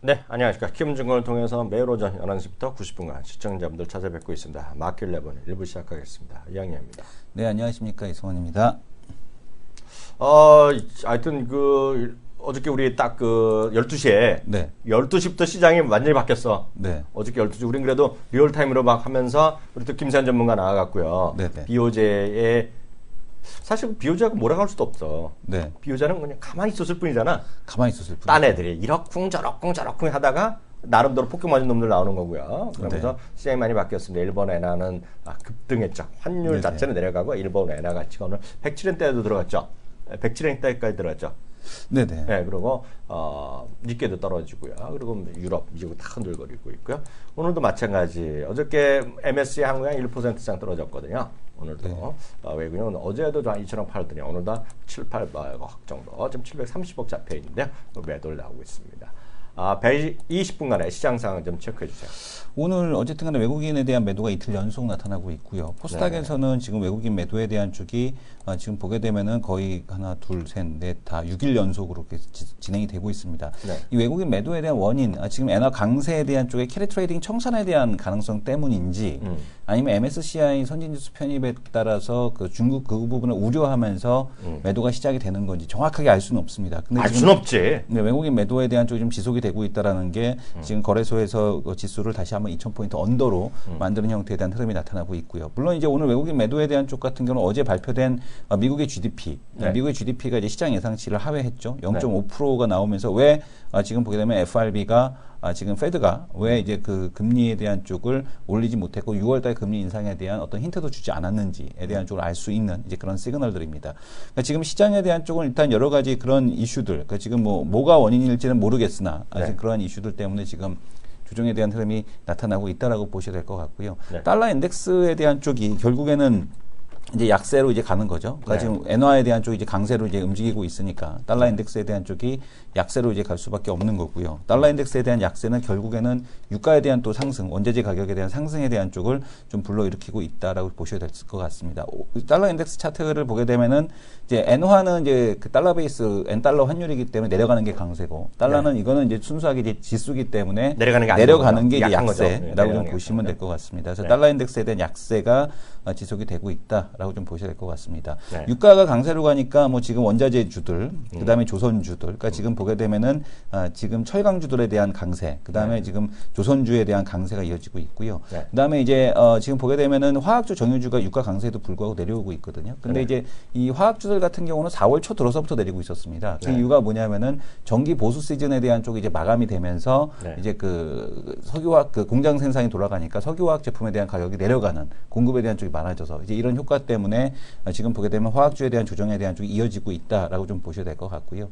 네, 안녕하십니까. 키움증권을 통해서 매일 오전 11시부터 90분간 시청자분들 찾아뵙고 있습니다. 마켓 11 1부 시작하겠습니다. 이양희입니다. 네, 안녕하십니까. 이승원입니다. 하여튼 어저께 우리 딱 12시에 네. 12시부터 시장이 완전히 바뀌었어. 네. 어저께 12시 우린 그래도 리얼타임으로 막 하면서 우리 또 김세현 전문가 나와갔고요. 네네. 비오제의 사실 비오자가 뭐라고 할 수도 없어. 네. 비오자는 그냥 가만히 있었을 뿐이잖아. 가만히 있었을 뿐. 딴 애들이 이러쿵 저러쿵 하다가 나름대로 폭격 맞은 놈들 나오는 거고요. 그러면서 네. 시장이 많이 바뀌었습니다. 일본 엔화는 급등했죠. 환율 네네. 자체는 내려가고 일본 엔화 가치가 오늘 107엔대에도 들어갔죠. 107엔대까지 들어갔죠. 네네. 네, 그리고 니케도 떨어지고요. 그리고 유럽, 미국 다 흔들거리고 있고요. 오늘도 마찬가지. 어저께 MSCI 한국이 1%장 떨어졌거든요. 오늘도 네. 외국인은 어제도 한 2천억 팔았더니 오늘도 7, 8억 정도, 지금 730억 잡혀 있는데요. 매도를 나오고 있습니다. 120분간의 시장 상황 좀 체크해 주세요. 오늘 어쨌든 간에 외국인에 대한 매도가 이틀 연속 나타나고 있고요. 코스닥에서는 지금 외국인 매도에 대한 쪽이 지금 보게 되면은 거의 하나, 둘, 셋, 넷 다 6일 연속으로 진행이 되고 있습니다. 네. 이 외국인 매도에 대한 원인, 지금 엔화 강세에 대한 쪽에 캐리 트레이딩 청산에 대한 가능성 때문인지 아니면 MSCI 선진지수 편입에 따라서 중국 그 부분을 우려하면서 매도가 시작이 되는 건지 정확하게 알 수는 없습니다. 근데 알 수는 없지. 네, 외국인 매도에 대한 쪽이 좀 지속이 되고 있다라는 게 지금 거래소에서 지수를 다시 한번 2,000포인트 언더로 만드는 형태에 대한 흐름이 나타나고 있고요. 물론 이제 오늘 외국인 매도에 대한 쪽 같은 경우는 어제 발표된 미국의 GDP, 네. 미국의 GDP가 이제 시장 예상치를 하회했죠. 0.5%가 나오면서 왜 지금 보게 되면 FRB가 지금 페드가 왜 이제 그 금리에 대한 쪽을 올리지 못했고 6월달 금리 인상에 대한 어떤 힌트도 주지 않았는지에 대한 쪽을 알 수 있는 이제 그런 시그널들입니다. 그러니까 지금 시장에 대한 쪽은 일단 여러 가지 그런 이슈들, 그러니까 지금 뭐가 원인일지는 모르겠으나 아직 그러한 이슈들 때문에 지금 조정에 대한 흐름이 나타나고 있다라고 보셔야 될 것 같고요. 네. 달러 인덱스에 대한 쪽이 결국에는 이제 약세로 이제 가는 거죠. 그러니까 지금 엔화에 대한 쪽이 이제 강세로 이제 움직이고 있으니까 달러 인덱스에 대한 쪽이 약세로 이제 갈 수밖에 없는 거고요. 달러 인덱스에 대한 약세는 결국에는 유가에 대한 또 상승, 원재재 가격에 대한 상승에 대한 쪽을 좀 불러일으키고 있다라고 보셔야 될 것 같습니다. 달러 인덱스 차트를 보게 되면은 이제 엔화는 이제 그 달러 베이스 엔달러 환율이기 때문에 내려가는 게 강세고 달러는 이거는 이제 순수하게 이제 지수기 때문에 내려가는 게 이제 약세라고 좀 보시면 될 것 같습니다. 그래서 달러 인덱스에 대한 약세가 지속이 되고 있다라고 좀 보셔야 될 것 같습니다. 유가가 강세로 가니까 뭐 지금 원자재주들, 그다음에 조선주들, 그러니까 지금 보게 되면은 지금 철강주들에 대한 강세, 그다음에 지금 조선주에 대한 강세가 이어지고 있고요. 그다음에 이제 지금 보게 되면은 화학주, 정유주가 유가 강세에도 불구하고 내려오고 있거든요. 근데 이제 이 화학주들 같은 경우는 4월 초 들어서부터 내리고 있었습니다. 그 이유가 뭐냐면은 정기 보수 시즌에 대한 쪽이 이제 마감이 되면서 이제 그 석유화학 그 공장 생산이 돌아가니까 석유화학 제품에 대한 가격이 내려가는 공급에 대한 쪽이 많아져서 이제 이런 효과 때문에 지금 보게 되면 화학주에 대한 조정에 대한 쪽이 이어지고 있다라고 좀 보셔야 될 것 같고요.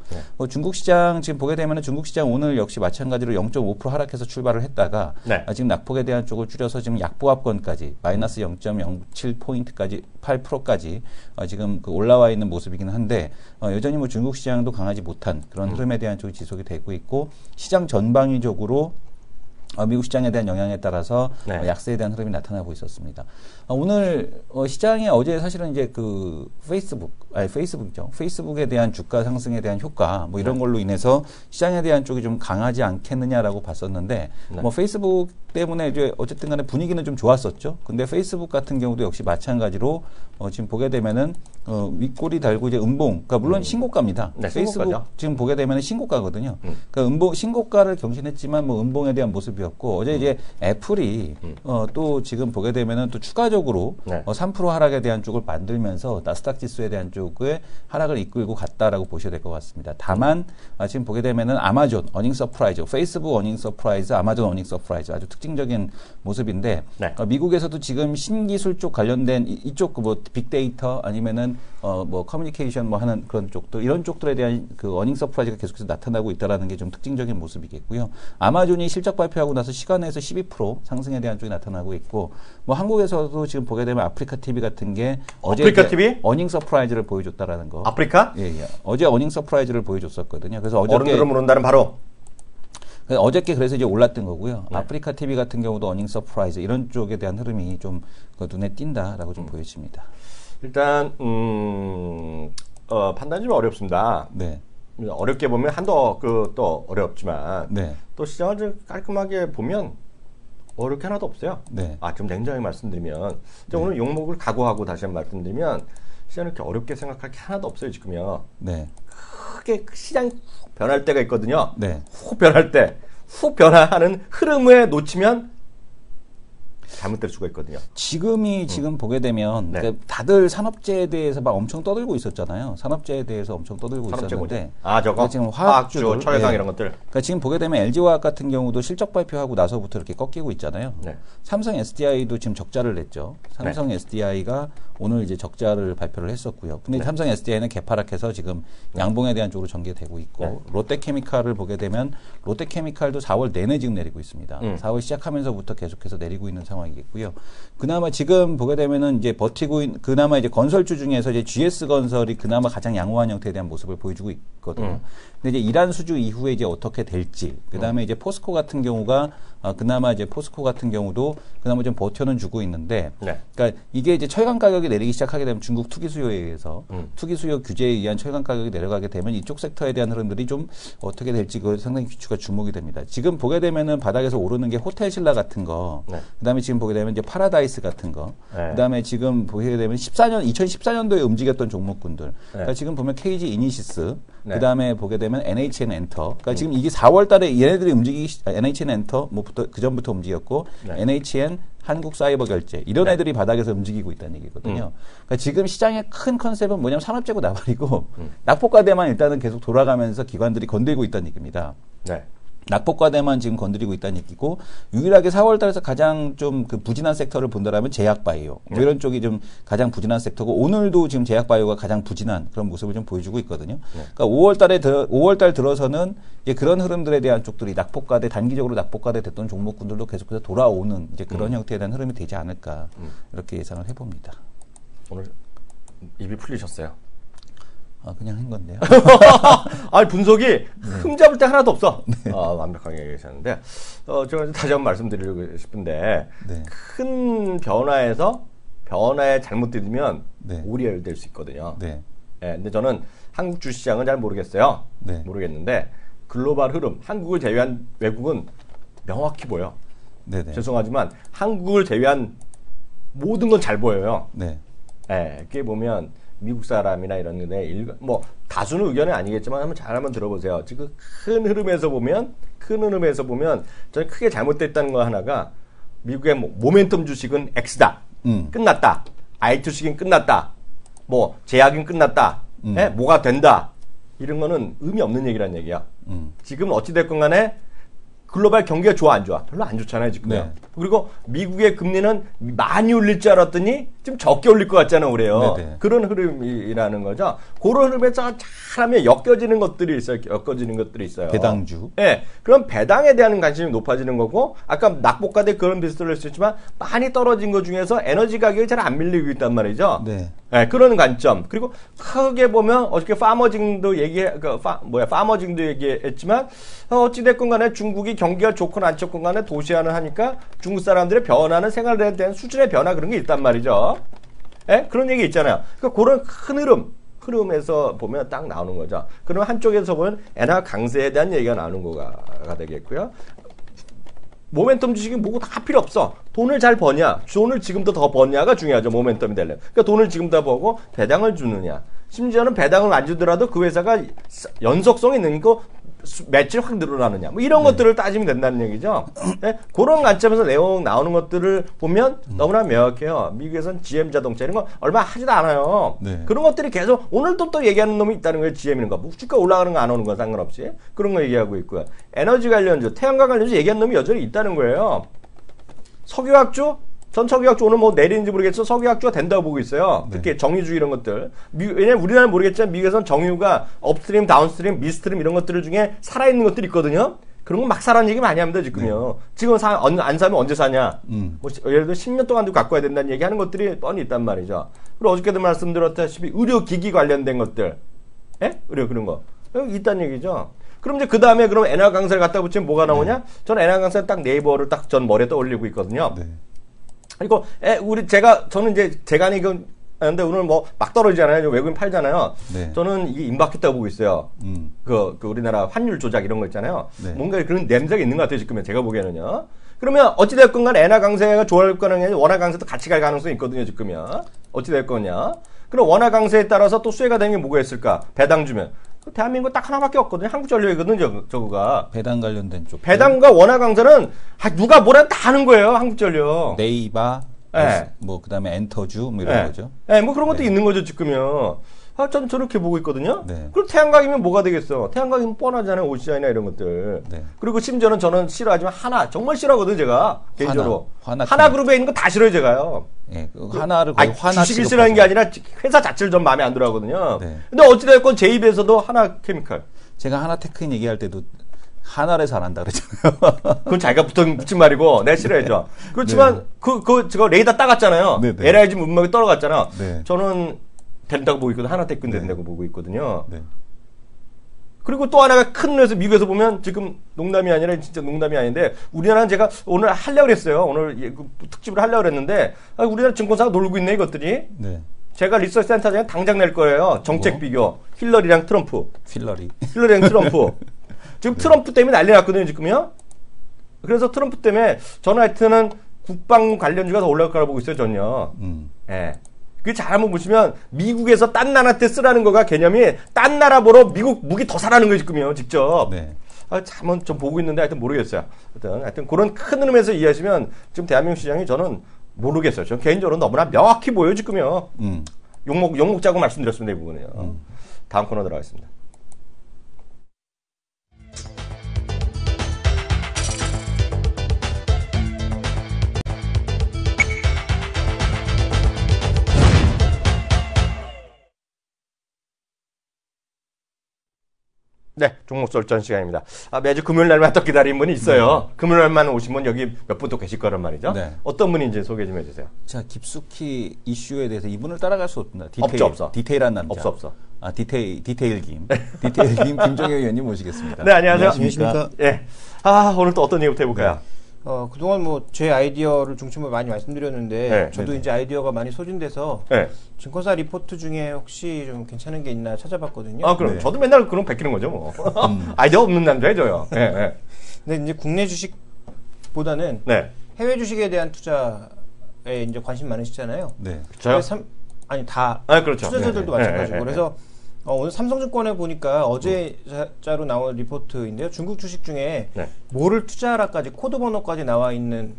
중국 시장 지금 보게 되면은 중국 시장 오늘 역시 마찬가지로 0.5% 하락해서 출발을 했다가 지금 낙폭에 대한 쪽을 줄여서 지금 약보합권까지 마이너스 0.07포인트까지 8%까지 지금 그 올라와 있는 모습이긴 한데 여전히 뭐 중국 시장도 강하지 못한 그런 흐름에 대한 쪽이 지속이 되고 있고 시장 전방위적으로 미국 시장에 대한 영향에 따라서 약세에 대한 흐름이 나타나고 있었습니다. 오늘 시장에 어제 사실은 이제 그 페이스북이죠. 페이스북에 대한 주가 상승에 대한 효과 뭐 이런 걸로 인해서 시장에 대한 쪽이 좀 강하지 않겠느냐라고 봤었는데 뭐 페이스북 때문에 이제 어쨌든 간에 분위기는 좀 좋았었죠. 근데 페이스북 같은 경우도 역시 마찬가지로 지금 보게 되면은 윗꼬리 달고 이제 음봉, 그러니까 물론 신고가입니다. 페이스북 신고가죠. 지금 보게 되면은 신고가거든요. 그러니까 신고가를 경신했지만 뭐 음봉에 대한 모습이었고 어제 이제 애플이 또 지금 보게 되면은 또 추가적으로 3% 하락에 대한 쪽을 만들면서 나스닥 지수에 대한 쪽의 하락을 이끌고 갔다라고 보셔야 될 것 같습니다. 다만 지금 보게 되면은 아마존 어닝 서프라이즈, 페이스북 어닝 서프라이즈, 아마존 어닝 서프라이즈 아주 특징적인 모습인데 미국에서도 지금 신기술 쪽 관련된 이쪽 뭐 빅데이터 아니면은 뭐 커뮤니케이션 뭐 하는 그런 쪽들 이런 쪽들에 대한 그 어닝 서프라이즈가 계속해서 나타나고 있다라는 게 좀 특징적인 모습이겠고요. 아마존이 실적 발표하고 나서 시간에서 12% 상승에 대한 쪽이 나타나고 있고 뭐 한국에서도 지금 보게 되면 아프리카 TV 같은 게 어제 어닝 서프라이즈를 보여줬다라는 거. 아프리카? 예. 어제 어닝 서프라이즈를 보여줬었거든요. 그래서 어저께 어른들은 모른다는 바로 어저께 그래서 이제 올랐던 거고요. 아프리카 TV 같은 경우도 어닝 서프라이즈 이런 쪽에 대한 흐름이 좀 눈에 띈다라고 좀 보여집니다. 일단 판단이 좀 어렵습니다. 네. 어렵게 보면 한도 또 어렵지만 네. 또 시장을 좀 깔끔하게 보면 어려울 게 하나도 없어요. 네. 좀 냉정히 말씀드리면 오늘 용목을 각오하고 다시 한번 말씀드리면 시장을 이렇게 어렵게 생각할 게 하나도 없어요 지금요. 네. 크게 시장이 훅 변할 때가 있거든요. 네. 훅 변할 때, 훅 변화하는 흐름에 놓치면 잘못될 수가 있거든요. 지금 보게 되면 네. 그러니까 다들 산업재해에 대해서 막 엄청 떠들고 있었잖아요. 산업재해에 대해서 엄청 떠들고 있었는데 저거 지금 화학주, 철강 네. 이런 것들. 그러니까 지금 보게 되면 LG화학 같은 경우도 실적 발표하고 나서부터 이렇게 꺾이고 있잖아요. 네. 삼성 SDI도 지금 적자를 냈죠. 삼성 SDI가 오늘 이제 적자를 발표를 했었고요. 근데 네. 삼성 SDI는 개파락해서 지금 양봉에 대한 쪽으로 전개되고 있고 네. 롯데케미칼을 보게 되면 롯데케미칼도 4월 내내 지금 내리고 있습니다. 4월 시작하면서부터 계속해서 내리고 있는 상황이겠고요. 그나마 지금 보게 되면은 이제 버티고 그나마 이제 건설주 중에서 이제 GS건설이 그나마 가장 양호한 형태에 대한 모습을 보여주고 있거든요. 근데 이제 이란 수주 이후에 이제 어떻게 될지, 그다음에 이제 포스코 같은 경우가 그나마 이제 포스코 같은 경우도 그나마 좀 버텨는 주고 있는데, 네. 그러니까 이게 이제 철강 가격이 내리기 시작하게 되면 중국 투기 수요에 의해서 투기 수요 규제에 의한 철강 가격이 내려가게 되면 이쪽 섹터에 대한 흐름들이 좀 어떻게 될지 그 상당히 귀추가 주목이 됩니다. 지금 보게 되면은 바닥에서 오르는 게 호텔 신라 같은 거, 네. 그다음에 지금 보게 되면 이제 파라다이스 같은 거, 네. 그다음에 지금 보게 되면 2014년도에 움직였던 종목군들, 그러니까 지금 보면 KG 이니시스, 네. 그다음에 보게 되면 NHN 엔터, 그러니까 지금 이게 4월달에 얘네들이 NHN 엔터 뭐부터 그 전부터 움직였고 네. NHN 한국사이버결제 이런 애들이 바닥에서 움직이고 있다는 얘기거든요. 그러니까 지금 시장의 큰 컨셉은 뭐냐면 산업재고 나발이고 낙폭과대만 일단은 계속 돌아가면서 기관들이 건들고 있다는 얘기입니다. 네. 낙폭과대만 지금 건드리고 있다는 얘기고 유일하게 4월달에서 가장 좀 그 부진한 섹터를 본다라면 제약바이오 뭐 이런 쪽이 좀 가장 부진한 섹터고 오늘도 지금 제약바이오가 가장 부진한 그런 모습을 좀 보여주고 있거든요. 그러니까 5월달 들어서는 이제 그런 흐름들에 대한 쪽들이 낙폭과대 단기적으로 낙폭과대 됐던 종목군들도 계속해서 돌아오는 이제 그런 형태에 대한 흐름이 되지 않을까 이렇게 예상을 해봅니다. 오늘 입이 풀리셨어요. 그냥 한 건데요. 분석이 흠잡을 때 하나도 없어. 완벽하게 얘기하셨는데, 제가 다시 한번 말씀드리고 싶은데, 네. 큰 변화에 잘못 들면 네. 오리알 수 있거든요. 네. 근데 저는 한국 주시장은 잘 모르겠어요. 네. 모르겠는데, 글로벌 흐름, 한국을 제외한 외국은 명확히 보여. 네네. 죄송하지만, 한국을 제외한 모든 건 잘 보여요. 네. 이렇게 보면, 미국 사람이나 이런 데 다수는 의견은 아니겠지만 한번 들어보세요. 지금 큰 흐름에서 보면 저는 크게 잘못됐다는 거 하나가 미국의 모멘텀 주식은 X다. 끝났다. IT 주식은 끝났다. 제약은 끝났다. 뭐가 된다. 이런 거는 의미 없는 얘기란 얘기야. 지금 어찌됐건 간에 글로벌 경기가 좋아 안 좋아? 별로 안 좋잖아요 지금. 네. 그리고 미국의 금리는 많이 올릴 줄 알았더니 좀 적게 올릴 것 같잖아요 올해요. 네네. 그런 흐름이라는 거죠. 그런 흐름에서 잘하면 엮여지는 것들이 있어요. 배당주. 네. 그럼 배당에 대한 관심이 높아지는 거고 아까 낙폭과대 그런 비슷을 할 수 있지만 많이 떨어진 것 중에서 에너지 가격이 잘 안 밀리고 있단 말이죠. 네. 네, 그런 관점. 그리고 크게 보면 어저께 파머징도 얘기했지만 어찌됐건 간에 중국이 경기가 좋건 안 좋건 간에 도시화는 하니까 중국 사람들의 변화는 생활에 대한 수준의 변화 그런 게 있단 말이죠. 예? 그런 얘기 있잖아요. 그러니까 그런 큰 흐름에서 보면 딱 나오는 거죠. 그러면 한쪽에서 보면 엔화 강세에 대한 얘기가 나오는 거가 되겠고요. 모멘텀 주식이 뭐고 다 필요 없어. 돈을 잘 버냐, 돈을 지금부터 더 버냐가 중요하죠. 모멘텀이 되려면. 그러니까 돈을 지금부터 버고 배당을 주느냐. 심지어는 배당을 안 주더라도 그 회사가 연속성이 있는 거 매출 확 늘어나느냐. 이런 것들을 따지면 된다는 얘기죠. 네? 그런 관점에서 내용 나오는 것들을 보면 너무나 명확해요. 미국에서는 GM 자동차 이런 거 얼마 하지도 않아요. 네. 그런 것들이 계속 오늘도 또 얘기하는 놈이 있다는 거예요. GM이는 거. 주가 올라가는 거 안 오는 건 상관없이. 그런 거 얘기하고 있고요. 에너지 관련주, 태양광 관련주 얘기하는 놈이 여전히 있다는 거예요. 석유학주? 전 석유학주 오늘 내리는지 모르겠지만 석유학주가 된다고 보고 있어요. 네. 특히 정유주 이런 것들. 왜냐면 우리나라는 모르겠지만 미국에서는 정유가 업스트림, 다운스트림, 미스트림 이런 것들 중에 살아있는 것들이 있거든요. 그런 건 막 사라는 얘기 많이 합니다, 지금요. 지금 안 사면 언제 사냐. 예를 들어 10년 동안도 갖고 와야 된다는 얘기 하는 것들이 뻔히 있단 말이죠. 그리고 어저께도 말씀드렸다시피 의료기기 관련된 것들. 의료 그런 거. 있다는 얘기죠. 그럼 이제 그 다음에 그럼 엔화 강세를 갖다 붙이면 뭐가 나오냐? 저는 엔화 강세 딱 네이버를 딱 전 머리에 떠올리고 있거든요. 네. 그리고 저는 이제 재간이 근데 오늘 뭐 막 떨어지잖아요. 외국인 팔잖아요. 네. 저는 이게 임박했다고 보고 있어요. 그 우리나라 환율 조작 이런 거 있잖아요. 네. 뭔가 그런 냄새가 있는 것 같아요. 지금 제가 보기에는요. 그러면 어찌됐건 간에 엔화 강세가 좋아할 거는 원화 강세도 같이 갈 가능성이 있거든요. 지금요. 어찌됐건요. 그럼 원화 강세에 따라서 또 수혜가 되는 게 뭐가 있을까? 배당 주면. 대한민국 딱 하나밖에 없거든요. 한국전력이거든요. 저거가. 배당 관련된 쪽. 배당과 원화 강세는 누가 뭐라 다 하는 거예요. 한국전력. 네이바, 네. 뭐 그다음에 엔터주 뭐 이런 네. 거죠. 네, 뭐 그런 것도 네. 있는 거죠, 지금요. 저는 저렇게 보고 있거든요. 네. 그럼 태양광이면 뭐가 되겠어? 태양광이면 뻔하잖아요, OCI나 이런 것들. 네. 그리고 심지어는 저는 싫어하지만 하나, 정말 싫어하거든요, 제가. 개인적으로. 하나 하나그룹에 있는 거 다 싫어요, 제가요. 예, 그 하나를 거의 화나 주식을 싫어하는 게 아니라 회사 자체를 전 마음에 안 들어 하거든요. 네. 근데 어찌됐건 제 입에서도 하나 케미칼. 제가 하나 테크인 얘기할 때도 하나를 잘한다 그랬잖아요. 그건 자기가 붙인 말이고, 내가 싫어해죠. 그렇지만, 저거 레이더 따갔잖아요. 네, 네. LIG 문막이 떨어갔잖아. 네. 저는 된다고 보고 있거든요. 하나 테크는 된다고 보고 있거든요. 네. 그리고 또 하나가 큰 뇌에서 미국에서 보면 지금 농담이 아니라 진짜 농담이 아닌데 우리나라는 제가 오늘 하려고 그랬어요. 오늘 특집을 하려고 그랬는데 우리나라 증권사가 놀고 있네 이것들이. 네. 제가 리서치 센터장에 당장 낼 거예요. 정책 비교. 힐러리랑 트럼프. 필러리. 힐러리랑 트럼프. 지금 트럼프 때문에 난리 났거든요. 지금요. 그래서 트럼프 때문에 저는 하여튼은 국방 관련주가 더 올라갈 거라고 보고 있어요. 전요. 예. 그 잘 한번 보시면 미국에서 딴 나라한테 쓰라는 거가 개념이 딴 나라 보러 미국 무기 더 사라는 거예요. 지금요. 직접. 네. 한번 좀 보고 있는데 하여튼 모르겠어요. 하여튼 그런 큰 흐름에서 이해하시면 지금 대한민국 시장이 저는 모르겠어요. 저는 개인적으로 너무나 명확히 보여요. 지금요. 욕 먹자고 말씀드렸습니다. 이 부분이요. 다음 코너 들어가겠습니다. 네, 종목 설전 시간입니다. 매주 금요일 날만 또 기다리는 분이 있어요. 금요일 날만 오시면 여기 몇 분 또 계실 거란 말이죠. 네. 어떤 분인지 소개 좀 해주세요. 자, 깊숙이 이슈에 대해서 이분을 따라갈 수 없습니다. 없어. 디테일한 남자. 없어. 디테일 김. 디테일 김 김종혁 의원님 모시겠습니다. 네, 안녕하세요. 안녕하십니까. 예. 오늘 또 어떤 얘기부터 해볼까요? 그동안 뭐 제 아이디어를 중심으로 많이 말씀드렸는데 네, 저도 이제 아이디어가 많이 소진돼서 네. 증권사 리포트 중에 혹시 좀 괜찮은 게 있나 찾아봤거든요. 그럼 네. 저도 맨날 그런 거 베끼는 거죠, 뭐. 아이디어 없는 남자예요, 예, 예. 근데 이제 국내 주식보다는 네. 해외 주식에 대한 투자에 이제 관심 많으시잖아요. 네. 저요? 다 그렇죠. 투자자들도 네, 네. 마찬가지고. 네, 네, 그래서 오늘 삼성증권에 보니까 어제자로 나온 리포트인데요. 중국 주식 중에 네. 뭐를 투자하라까지 코드 번호까지 나와 있는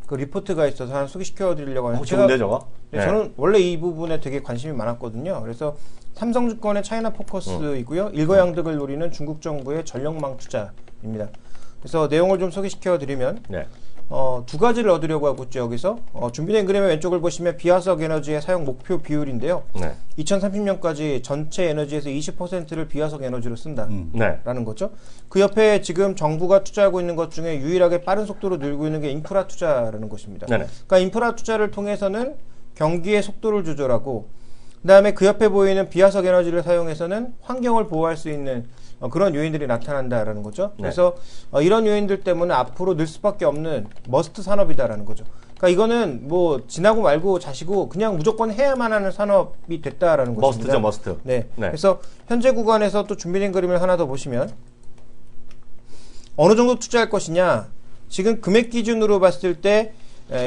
그 리포트가 있어서 하나 소개시켜 드리려고 하는데 좋은데, 저거? 네, 네. 저는 원래 이 부분에 되게 관심이 많았거든요. 그래서 삼성증권의 차이나 포커스이고요. 일거양득을 노리는 중국 정부의 전력망 투자입니다. 그래서 내용을 좀 소개시켜 드리면 네. 두 가지를 얻으려고 하고 있죠. 여기서 준비된 그림의 왼쪽을 보시면 비화석 에너지의 사용 목표 비율인데요. 네. 2030년까지 전체 에너지에서 20%를 비화석 에너지로 쓴다라는 네. 거죠. 그 옆에 지금 정부가 투자하고 있는 것 중에 유일하게 빠른 속도로 늘고 있는 게 인프라 투자라는 것입니다. 네네. 그러니까 인프라 투자를 통해서는 경기의 속도를 조절하고 그다음에 그 옆에 보이는 비화석 에너지를 사용해서는 환경을 보호할 수 있는 그런 요인들이 나타난다라는 거죠. 네. 그래서 이런 요인들 때문에 앞으로 늘 수밖에 없는 머스트 산업이다라는 거죠. 그러니까 이거는 뭐 지나고 말고 자시고 그냥 무조건 해야만 하는 산업이 됐다라는 것입니다. 머스트죠. 네. 네. 그래서 현재 구간에서 또 준비된 그림을 하나 더 보시면 어느 정도 투자할 것이냐. 지금 금액 기준으로 봤을 때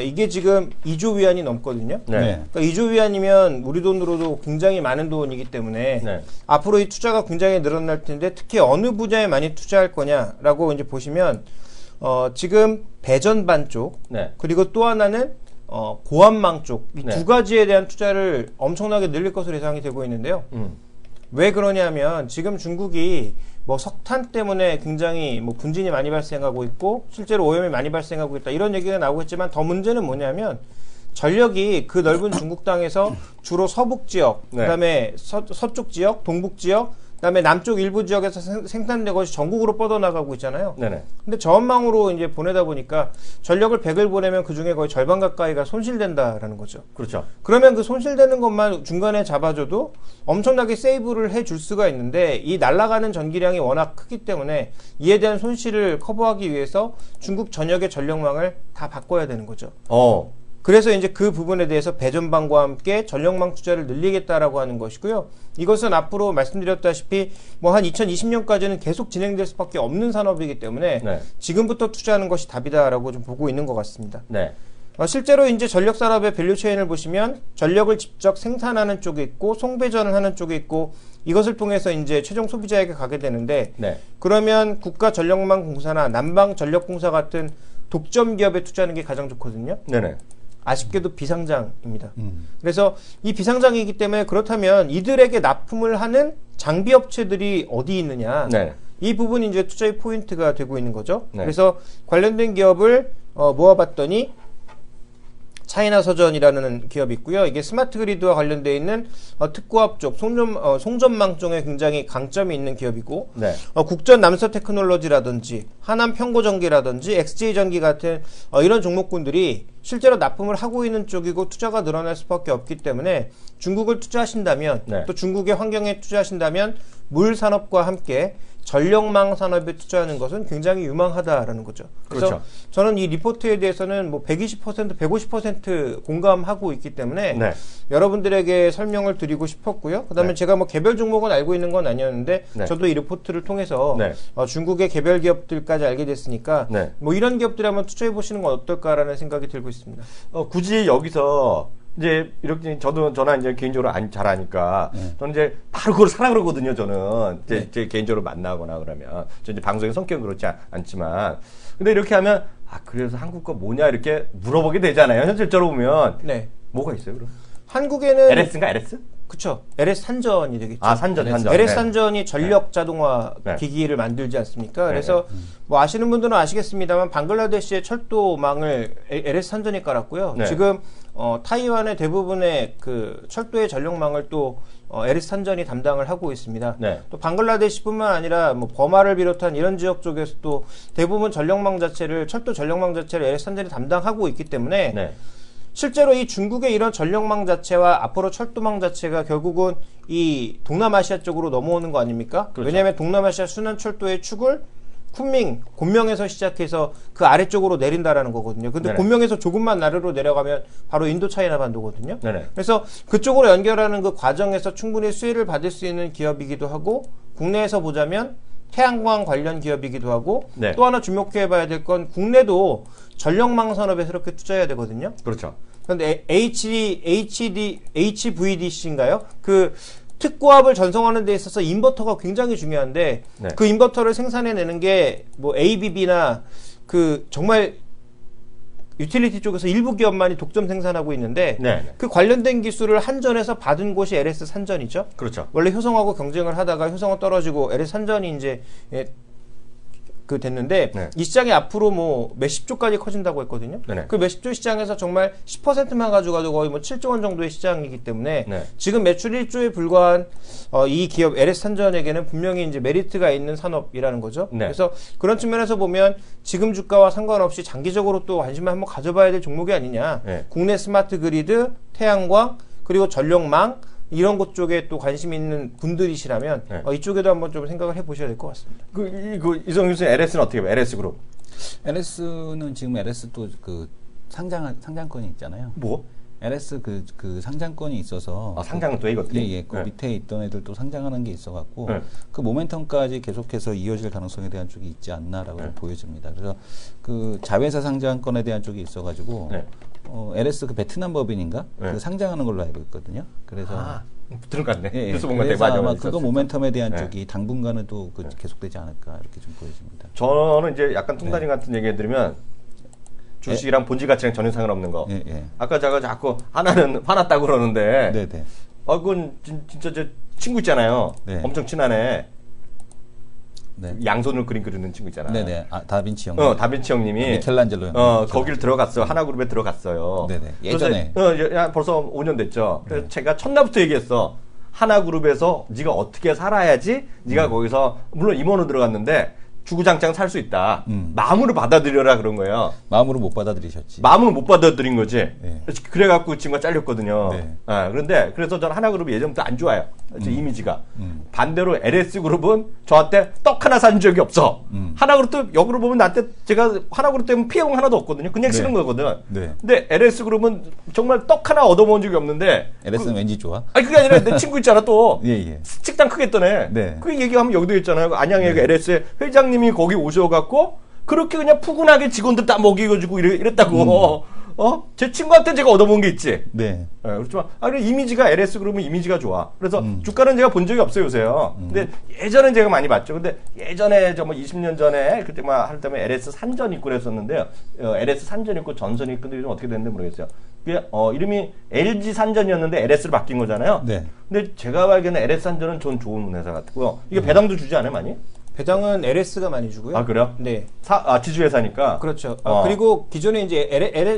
이게 지금 2조 위안이 넘거든요. 네. 그러니까 2조 위안이면 우리 돈으로도 굉장히 많은 돈이기 때문에 네. 앞으로 이 투자가 굉장히 늘어날 텐데 특히 어느 분야에 많이 투자할 거냐라고 이제 보시면 지금 배전반 쪽 네. 그리고 또 하나는 고압망 쪽 이 네. 두 가지에 대한 투자를 엄청나게 늘릴 것으로 예상이 되고 있는데요. 왜 그러냐면 지금 중국이 뭐 석탄 때문에 굉장히 뭐 분진이 많이 발생하고 있고 실제로 오염이 많이 발생하고 있다 이런 얘기가 나오고 있지만 더 문제는 뭐냐면 전력이 그 넓은 중국 땅에서 주로 서북 지역, 네. 그다음에 서쪽 지역, 동북 지역, 그다음에 남쪽 일부 지역에서 생산된 것이 전국으로 뻗어나가고 있잖아요. 네네. 근데 저온망으로 이제 보내다 보니까 전력을 100을 보내면 그 중에 거의 절반 가까이가 손실된다라는 거죠. 그렇죠. 그러면 그 손실되는 것만 중간에 잡아줘도 엄청나게 세이브를 해줄 수가 있는데 이 날아가는 전기량이 워낙 크기 때문에 이에 대한 손실을 커버하기 위해서 중국 전역의 전력망을 다 바꿔야 되는 거죠. 그래서 이제 그 부분에 대해서 배전방과 함께 전력망 투자를 늘리겠다라고 하는 것이고요. 이것은 앞으로 말씀드렸다시피 뭐 한 2020년까지는 계속 진행될 수밖에 없는 산업이기 때문에 네. 지금부터 투자하는 것이 답이다라고 좀 보고 있는 것 같습니다. 네. 실제로 이제 전력 산업의 밸류 체인을 보시면 전력을 직접 생산하는 쪽이 있고 송배전을 하는 쪽이 있고 이것을 통해서 이제 최종 소비자에게 가게 되는데 네. 그러면 국가전력망공사나 남방전력공사 같은 독점 기업에 투자하는 게 가장 좋거든요. 네네. 아쉽게도 비상장입니다. 그래서 이 비상장이기 때문에 그렇다면 이들에게 납품을 하는 장비 업체들이 어디 있느냐. 네. 이 부분이 이제 투자의 포인트가 되고 있는 거죠. 네. 그래서 관련된 기업을 모아봤더니 차이나 서전이라는 기업이 있고요. 이게 스마트 그리드와 관련되어 있는 특고압 쪽, 송전망 쪽에 굉장히 강점이 있는 기업이고, 네. 국전 남서 테크놀로지라든지 하남 평고전기라든지 XJ전기 같은 이런 종목군들이 실제로 납품을 하고 있는 쪽이고 투자가 늘어날 수밖에 없기 때문에 중국을 투자하신다면 네. 또 중국의 환경에 투자하신다면 물 산업과 함께 전력망 산업에 투자하는 것은 굉장히 유망하다라는 거죠. 그래서 그렇죠. 저는 이 리포트에 대해서는 뭐 120%, 150% 공감하고 있기 때문에 네. 여러분들에게 설명을 드리고 싶었고요. 그다음에 네. 제가 뭐 개별 종목은 알고 있는 건 아니었는데 네. 저도 이 리포트를 통해서 네. 중국의 개별 기업들까지 알게 됐으니까 네. 뭐 이런 기업들이 한번 투자해 보시는 건 어떨까라는 생각이 들고 있습니다. 굳이 여기서 이제 이렇게 저나 이제 개인적으로 잘 아니까 저는 이제 바로 그걸 사라 그러거든요. 저는 제 개인적으로 만나거나 그러면 저 이제 방송의 성격은 그렇지 않지만 근데 이렇게 하면 그래서 한국 거 뭐냐 이렇게 물어보게 되잖아요. 현실적으로 보면 네. 뭐가 있어요, 그럼? 한국에는 LS인가 LS? 그쵸. LS 산전이 되겠죠. 산전. LS 산전이 전력 자동화 네. 기기를 만들지 않습니까? 네. 그래서 뭐 아시는 분들은 아시겠습니다만 방글라데시의 철도망을 LS 산전이 깔았고요. 네. 지금 타이완의 대부분의 그 철도의 전력망을 또 LS 산전이 담당을 하고 있습니다. 네. 또 방글라데시뿐만 아니라 뭐 버마를 비롯한 이런 지역 쪽에서 또 대부분 전력망 자체를 철도 전력망 자체를 LS 산전이 담당하고 있기 때문에 네. 실제로 이 중국의 이런 전력망 자체와 앞으로 철도망 자체가 결국은 이 동남아시아 쪽으로 넘어오는 거 아닙니까? 그렇죠. 왜냐하면 동남아시아 순환철도의 축을 쿤밍, 곤명에서 시작해서 그 아래쪽으로 내린다라는 거거든요. 근데 네네. 곤명에서 조금만 아래로 내려가면 바로 인도 차이나 반도거든요. 네네. 그래서 그쪽으로 연결하는 그 과정에서 충분히 수혜를 받을 수 있는 기업이기도 하고 국내에서 보자면 태양광 관련 기업이기도 하고 네. 또 하나 주목해봐야 될 건 국내도 전력망 산업에 이렇게 투자해야 되거든요. 그렇죠. 그런데 HVDC인가요? 그 특고압을 전송하는 데 있어서 인버터가 굉장히 중요한데 네. 그 인버터를 생산해내는 게 뭐 ABB나 그 정말 유틸리티 쪽에서 일부 기업만이 독점 생산하고 있는데 네. 그 관련된 기술을 한전에서 받은 곳이 LS 산전이죠. 그렇죠. 원래 효성하고 경쟁을 하다가 효성은 떨어지고 LS 산전이 이제 됐는데 네. 이 시장이 앞으로 뭐 몇십 조까지 커진다고 했거든요. 네네. 그 몇십 조 시장에서 정말 10%만 가져가도 거의 뭐 7조 원 정도의 시장이기 때문에 네. 지금 매출 1조에 불과한 이 기업 LS 산전에게는 분명히 이제 메리트가 있는 산업이라는 거죠. 네. 그래서 그런 측면에서 보면 지금 주가와 상관없이 장기적으로 또 관심을 한번 가져봐야 될 종목이 아니냐. 네. 국내 스마트 그리드, 태양광 그리고 전력망 이런 것 쪽에 또 관심 있는 분들이시라면 네. 이쪽에도 한번 좀 생각을 해보셔야 될 것 같습니다. 이성윤 교수님 LS는 어떻게 봐요? LS 그룹. LS는 지금 LS 또 그 상장권이 있잖아요. 뭐? LS 그 상장권이 있어서 상장은 또 이거. 예, 그 밑에 있던 애들도 상장하는 게 있어갖고 네. 그 모멘텀까지 계속해서 이어질 가능성에 대한 쪽이 있지 않나라고 네. 보여집니다. 그래서 그 자회사 상장권에 대한 쪽이 있어가지고 네. LS 그 베트남 법인인가 네. 그 상장하는 걸로 알고 있거든요. 그래서 들은 것 같네. 예, 뉴스 본것 그래서 같아. 아마 맞아. 그거 모멘텀에 대한 네. 쪽이 당분간은 또 계속되지 않을까 이렇게 좀 보여집니다. 저는 이제 약간 통단지 같은 얘기 해드리면 주식이랑 본질 가치랑 전혀 상관없는 거. 예, 예. 아까 제가 자꾸 하나는 화났다고 그러는데 네네. 그건 진짜 제 친구 있잖아요. 네. 엄청 친하네. 네. 양손을 그리는 친구 있잖아. 네네. 다빈치 형. 다빈치 형님이 미켈란젤로 형. 거기를 들어갔어요. 하나그룹에 들어갔어요. 네네. 예전에. 그래서, 벌써 5년 됐죠. 그래서 제가 첫날부터 얘기했어. 하나그룹에서 네가 어떻게 살아야지 네가 거기서 물론 임원으로 들어갔는데 주구장창 살 수 있다. 마음으로 받아들여라 그런 거예요. 마음으로 못 받아들이셨지. 마음으로 못 받아들인 거지. 네. 그래갖고 친구가 잘렸거든요. 네. 그런데 그래서 저는 하나그룹이 예전부터 안 좋아요. 저 이미지가. 반대로 LS그룹은 저한테 떡 하나 산 적이 없어. 하나그룹도 역으로 보면 나한테 제가 하나그룹 때문에 피해본 하나도 없거든요. 그냥 네. 싫은 거거든. 네. 근데 LS그룹은 정말 떡 하나 얻어먹은 적이 없는데. LS는 왠지 좋아? 아니 그게 아니라 내 친구 있잖아 또. 예, 예. 식당 크게 떠네. 네. 그 얘기하면 여기도 있잖아요. 안양에 LS의 회장님이 거기 오셔갖고 그렇게 그냥 푸근하게 직원들 다 먹이가지고 이랬다고. 제 친구한테 제가 얻어본 게 있지. 네. 그렇지만 그래 이미지가 LS 그러면 이미지가 좋아. 그래서 주가는 제가 본 적이 없어요 요새요. 근데 예전엔 제가 많이 봤죠. 근데 예전에 저 뭐 20년 전에 그때 막 할 때면 LS 산전 있고 그랬었는데요. LS 산전 있고 전선 있고 근데 요즘 어떻게 됐는지 모르겠어요. 그게 이름이 LG 산전이었는데 LS로 바뀐 거잖아요. 네. 근데 제가 발견한 LS 산전은 전 좋은 회사 같고요. 이게 배당도 주지 않아요 많이? 배당은 LS가 많이 주고요. 아 그래요? 네. 지주회사니까. 그렇죠. 그리고 기존에 이제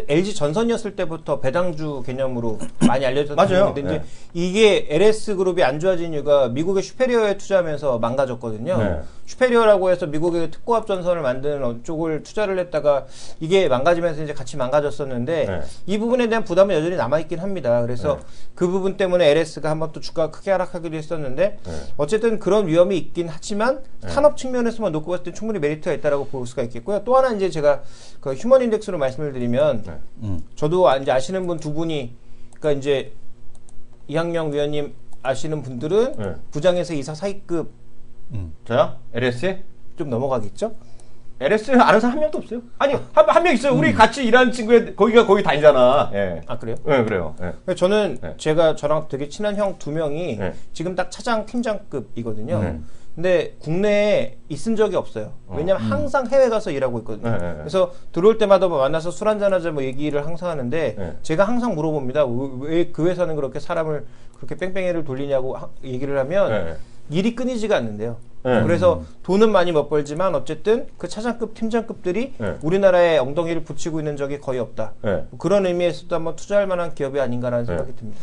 LG 전선이었을 때부터 배당주 개념으로 많이 알려졌던 맞아요. 건데 네. 이게 LS 그룹이 안 좋아진 이유가 미국의 슈페리어에 투자하면서 망가졌거든요. 네. 슈페리어라고 해서 미국의 특고압 전선을 만드는 쪽을 투자를 했다가 이게 망가지면서 이제 같이 망가졌었는데 네. 이 부분에 대한 부담은 여전히 남아있긴 합니다. 그래서 네. 그 부분 때문에 LS가 한번 또 주가가 크게 하락하기도 했었는데 네. 어쨌든 그런 위험이 있긴 하지만 산업 측면에서만 놓고 봤을 때 충분히 메리트가 있다라고 볼 수가 있겠고요. 또 하나 이제 제가 그 휴먼 인덱스로 말씀을 드리면 네. 저도 이제 아시는 분 두 분이 그러니까 이제 이학영 위원님 아시는 분들은 네. 부장에서 이사 사위급 저요? LS? 좀 넘어가겠죠? LS 아는 사람 한 명도 없어요. 아니 한 명 있어요. 우리 같이 일하는 친구에 거기 다니잖아. 예. 아 그래요? 네, 그래요. 예. 그래서 저는 네. 저랑 되게 친한 형 두 명이 네. 지금 딱 차장 팀장급이거든요. 네. 근데 국내에 있은 적이 없어요. 왜냐면 항상 해외 가서 일하고 있거든요. 네, 네, 네. 그래서 들어올 때마다 뭐 만나서 술 한잔 하자 뭐 얘기를 항상 하는데 네. 제가 항상 물어봅니다. 왜 그 회사는 그렇게 사람을 그렇게 뺑뺑이를 돌리냐고 얘기를 하면 네. 일이 끊이지가 않는데요. 네. 그래서 돈은 많이 못 벌지만 어쨌든 그 차장급 팀장급들이 네. 우리나라에 엉덩이를 붙이고 있는 적이 거의 없다. 네. 뭐 그런 의미에서도 한번 투자할 만한 기업이 아닌가라는 생각이 듭니다.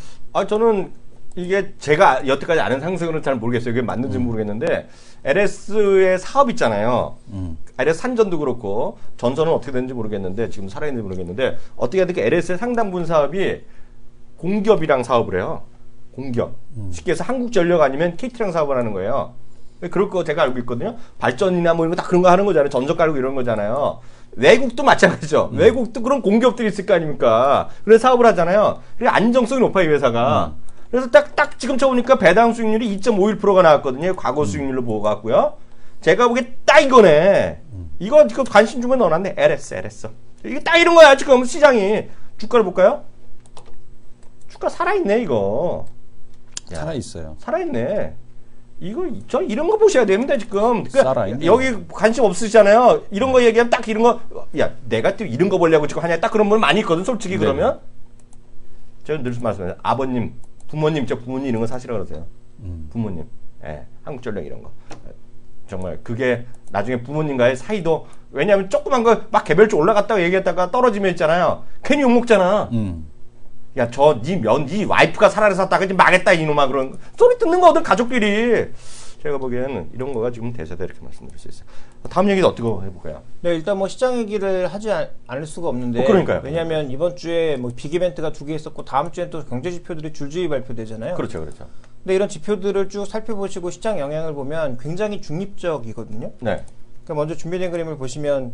저는 이게 제가 여태까지 아는 상승은 잘 모르겠어요. 그게 맞는지 모르겠는데 LS의 사업 있잖아요. LS 산전도 그렇고 전선은 어떻게 되는지 모르겠는데 지금 살아있는지 모르겠는데 어떻게 하든 LS의 상당분 사업이 공기업이랑 사업을 해요. 공기업. 쉽게 해서 한국전력 아니면 KT랑 사업을 하는 거예요. 그럴 거 제가 알고 있거든요. 발전이나 뭐 이런 거 다 그런 거 하는 거잖아요. 전적 깔고 이런 거잖아요. 외국도 마찬가지죠. 외국도 그런 공기업들이 있을 거 아닙니까? 그래서 사업을 하잖아요. 그래 안정성이 높아요, 이 회사가. 그래서 딱 지금 쳐보니까 배당 수익률이 2.51%가 나왔거든요. 과거 수익률로 보고 갔고요. 제가 보기에 딱 이거네. 이거 관심 주면 넣어놨네. LS. 이게 딱 이런 거야, 지금 시장이. 주가를 볼까요? 주가 살아있네, 이거. 야, 살아있어요. 살아있네. 저 이런 거 보셔야 됩니다, 지금. 그러니까 살아있네. 여기 관심 없으시잖아요. 이런 거 얘기하면 딱 이런 거, 야, 내가 또 이런 거 보려고 지금 하냐. 딱 그런 분 많이 있거든, 솔직히. 네. 그러면. 제가 늘 말씀해요. 아버님, 부모님, 저 부모님 이런 거 사시라 그러세요. 부모님. 예, 한국전력 이런 거. 정말 그게 나중에 부모님과의 사이도, 왜냐하면 조그만 거 막 개별적 올라갔다고 얘기했다가 떨어지면 있잖아요. 괜히 욕먹잖아. 야, 네 와이프가 사라를 샀다가 지금 망했다, 이놈아. 그런 소리 듣는 거거든, 가족끼리. 제가 보기에는 이런 거가 지금 대세다, 이렇게 말씀드릴 수 있어요. 다음 얘기도 어떻게 해볼까요? 네, 일단 뭐 시장 얘기를 하지 않을 수가 없는데. 그러니까요. 왜냐하면 이번 주에 뭐 빅 이벤트가 2개 있었고 다음 주엔 또 경제 지표들이 줄줄이 발표되잖아요. 그렇죠. 근데 이런 지표들을 쭉 살펴보시고 시장 영향을 보면 굉장히 중립적이거든요. 네. 그러니까 먼저 준비된 그림을 보시면